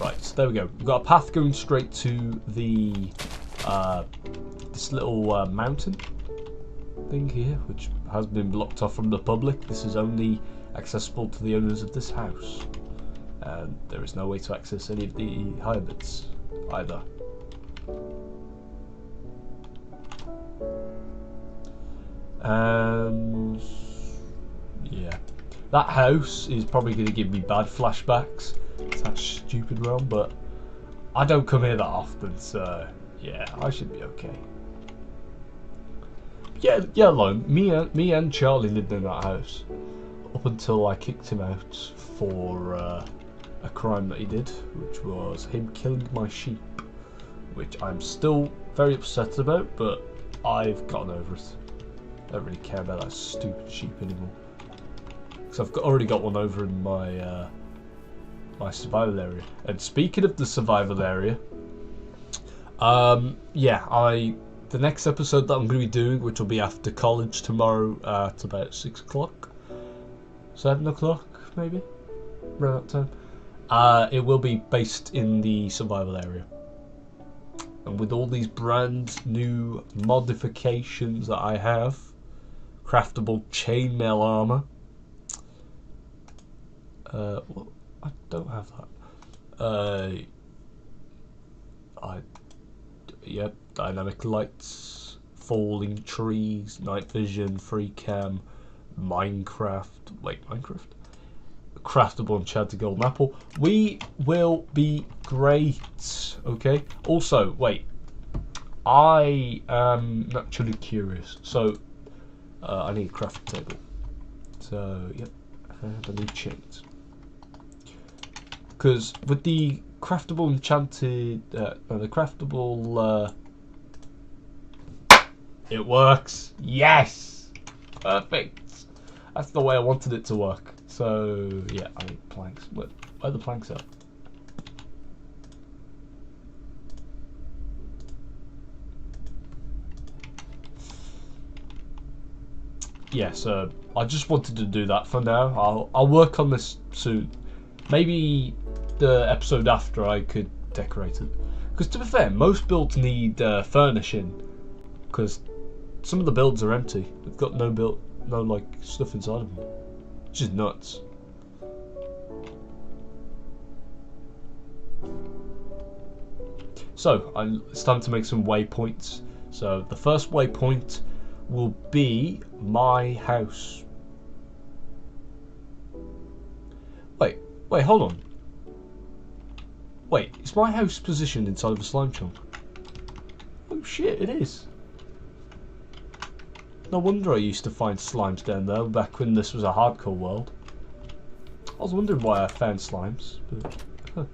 Right, so there we go. We've got a path going straight to the this little mountain thing here, which has been blocked off from the public. This is only accessible to the owners of this house, and there is no way to access any of the higher bits either. And yeah, that house is probably going to give me bad flashbacks. It's that stupid realm, but I don't come here that often, so yeah, I should be okay. Yeah, alone. Me and Charlie lived in that house up until I kicked him out for a crime that he did, which was him killing my sheep, which I'm still very upset about, but I've gotten over it. I don't really care about that stupid sheep anymore, because I've already got one over in my my survival area. And speaking of the survival area, yeah, the next episode that I'm going to be doing, which will be after college tomorrow at about 6 o'clock, 7 o'clock maybe, around that time, it will be based in the survival area. And with all these brand new modifications that I have, craftable chainmail armor. Well, I don't have that. Yep, dynamic lights, falling trees, night vision, free cam, Minecraft. Wait, Minecraft? Craftable enchanted golden apple. We will be great. Okay. Also, wait. I am naturally curious, so I need a crafting table. So yep, I need chains. Because with the craftable enchanted, the craftable, it works. Yes, perfect. That's the way I wanted it to work. So yeah, I need planks. Where are the planks at? yeah, so I just wanted to do that for now. I'll work on this soon. Maybe the episode after I could decorate it. Because to be fair, most builds need furnishing. Because some of the builds are empty. They've got no like stuff inside of them. Which is nuts. So it's time to make some waypoints. So the first waypoint will be my house. Wait, hold on. Wait, is my house positioned inside of a slime chunk? Oh shit, it is. No wonder I used to find slimes down there back when this was a hardcore world. I was wondering why I found slimes, but... Huh.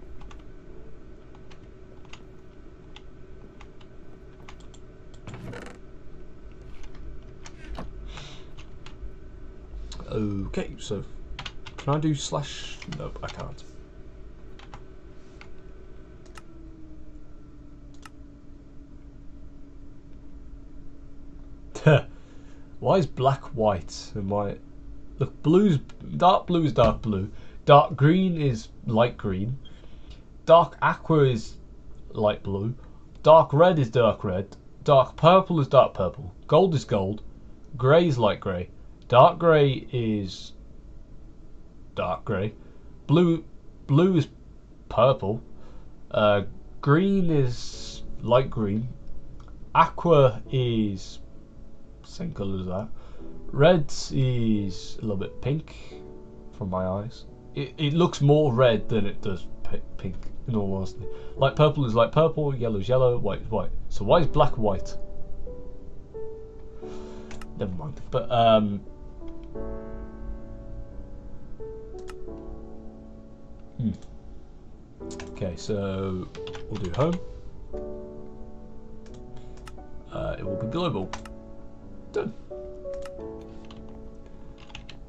Okay, so can I do slash? Nope, I can't. Why is black white and white? Look, dark blue is dark blue, dark green is light green, dark aqua is light blue, dark red is dark red, dark purple is dark purple, gold is gold, grey is light grey, dark grey is dark grey, blue is purple, green is light green, aqua is same colour as that, red is a little bit pink from my eyes. It looks more red than it does pink, in all honesty. Light purple is light purple, yellow is yellow, white is white. So why is black white? Never mind. But okay, so we'll do home. It will be global. Done.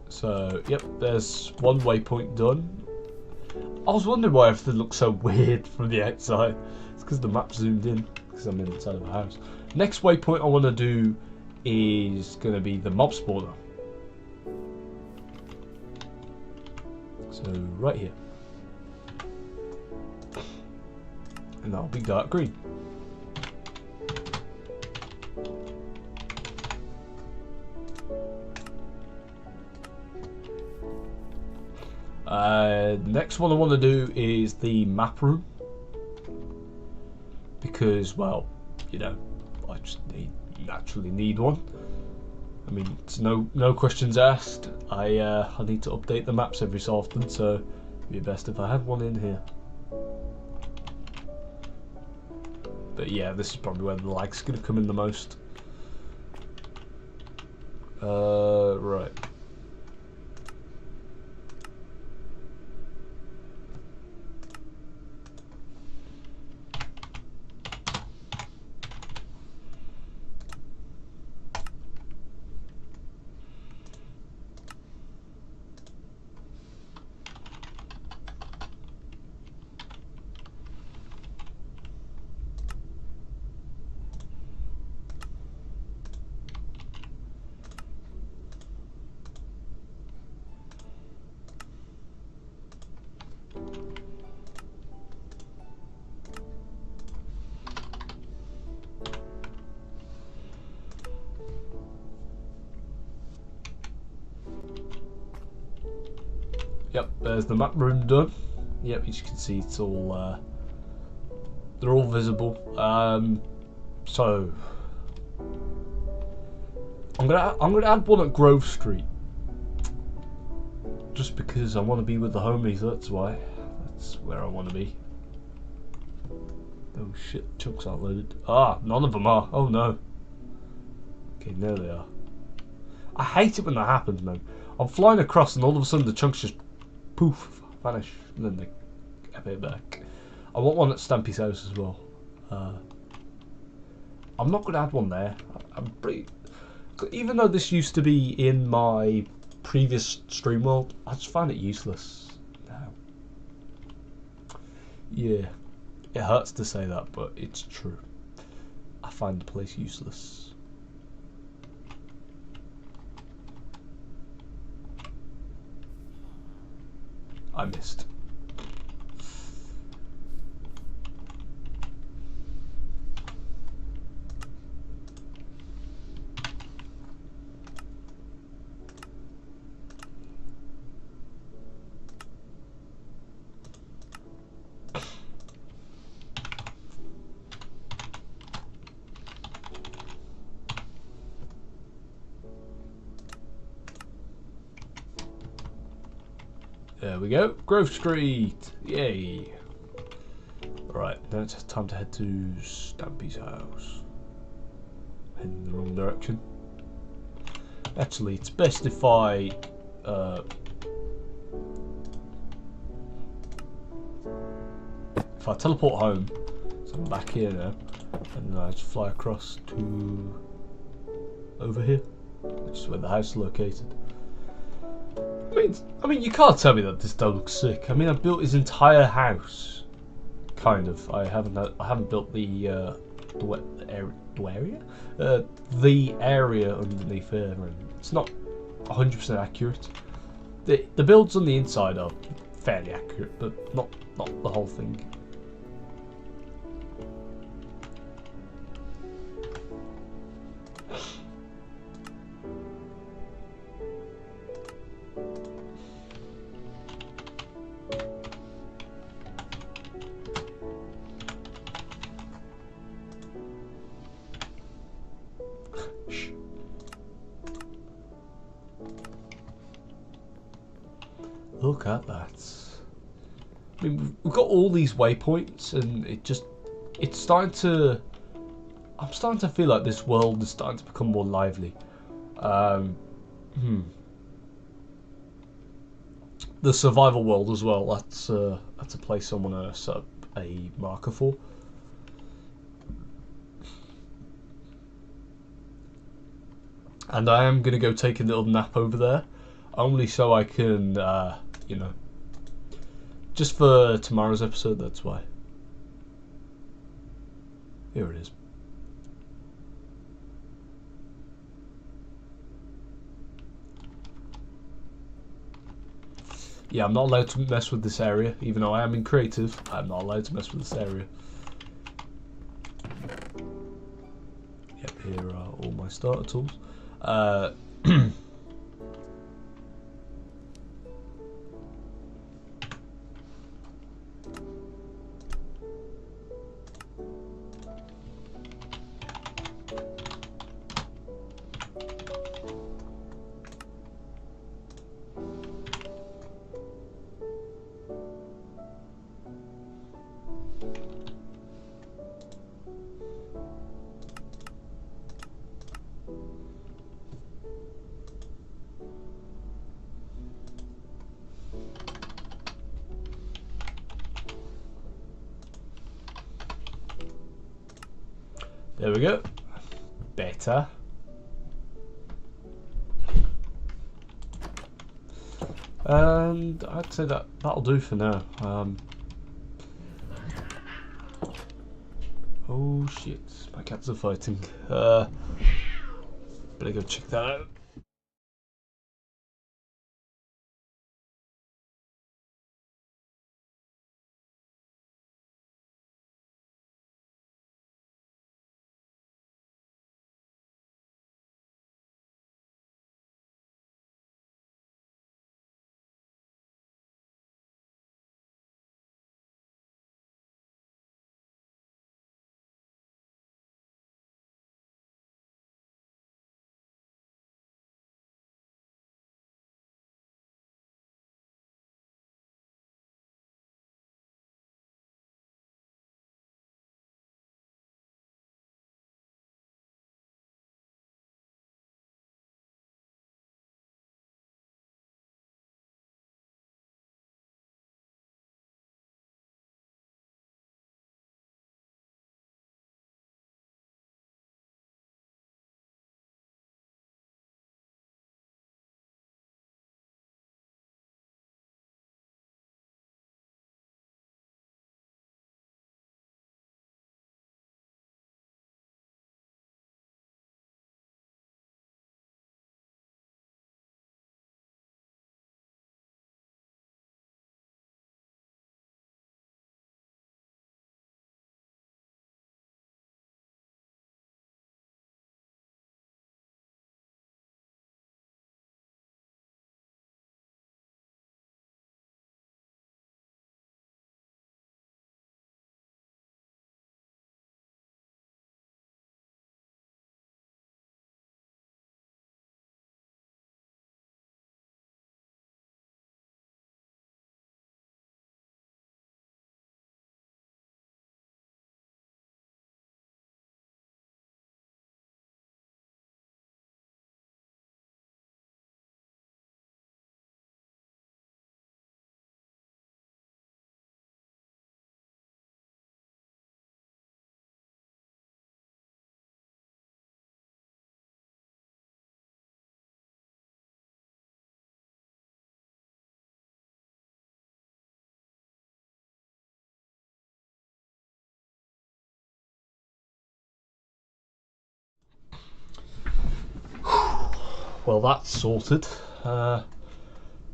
So, yep, there's one waypoint done. I was wondering why everything looks so weird from the outside. It's because the map zoomed in, because I'm inside of a house. Next waypoint I want to do is going to be the mob spawner. So, right here. And that'll be dark green. Next one I want to do is the map room, because, well, you know, I just naturally need one. I mean, it's no questions asked. I need to update the maps every so often, so it'd be best if I had one in here. But yeah, this is probably where the lag's gonna come in the most. Right. Yep, there's the map room done. Yep, as you can see, it's all they're all visible. So I'm gonna add one at Grove Street, just because I want to be with the homies. That's why. That's where I want to be. Oh shit, chunks aren't loaded. Ah, none of them are. Oh no. Okay, there they are. I hate it when that happens, man. I'm flying across and all of a sudden the chunks just poof, vanish, and then they appear back. I want one at Stampy's house as well. I'm not going to add one there. I'm pretty... Even though this used to be in my previous stream world, I just find it useless now. Yeah, it hurts to say that, but it's true. I find the place useless. I missed. There we go. Grove Street. Yay. Alright, now it's time to head to Stampy's house. Heading in the wrong direction. Actually, it's best if I teleport home. So I'm back here now. And then I just fly across to over here, which is where the house is located. I mean, you can't tell me that this dog looks sick. I mean, I built his entire house, kind of. I haven't built the area underneath here, and it's not 100% accurate. The builds on the inside are fairly accurate, but not the whole thing. Look at that. I mean, we've got all these waypoints, and it's starting to. I'm starting to feel like this world is starting to become more lively. The survival world as well. That's a place I want to set up a marker for. And I am going to go take a little nap over there, only so I can, you know, just for tomorrow's episode, that's why. Here it is. Yeah, I'm not allowed to mess with this area, even though I am in creative. I'm not allowed to mess with this area. Yep, here are all my starter tools. There we go. Better. And I'd say that'll do for now. Oh shit, my cats are fighting. Better go check that out. well, that's sorted.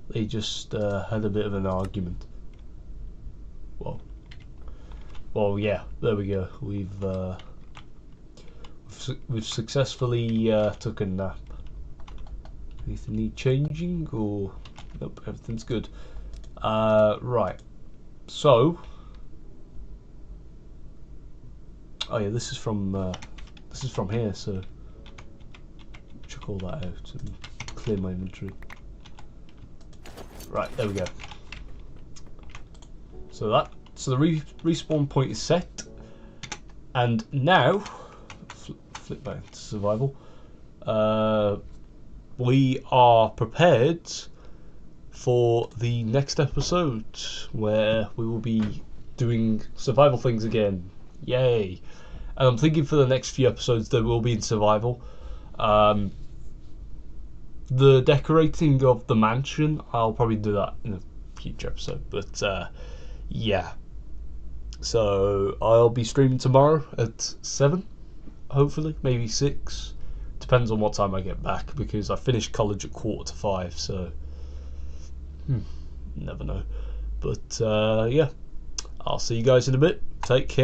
They just had a bit of an argument. Well, yeah, there we go. We've successfully took a nap. Anything need changing, or nope? Everything's good. Right. So, oh yeah, this is from here. So, should call that out and clear my inventory. Right, there we go. So the respawn point is set, and now flip back to survival. We are prepared for the next episode, where we will be doing survival things again. Yay! And I'm thinking for the next few episodes they will be in survival. The decorating of the mansion, I'll probably do that in a future episode, but yeah. So I'll be streaming tomorrow at 7, hopefully, maybe 6. Depends on what time I get back, because I finish college at 4:45, so never know. But yeah, I'll see you guys in a bit. Take care.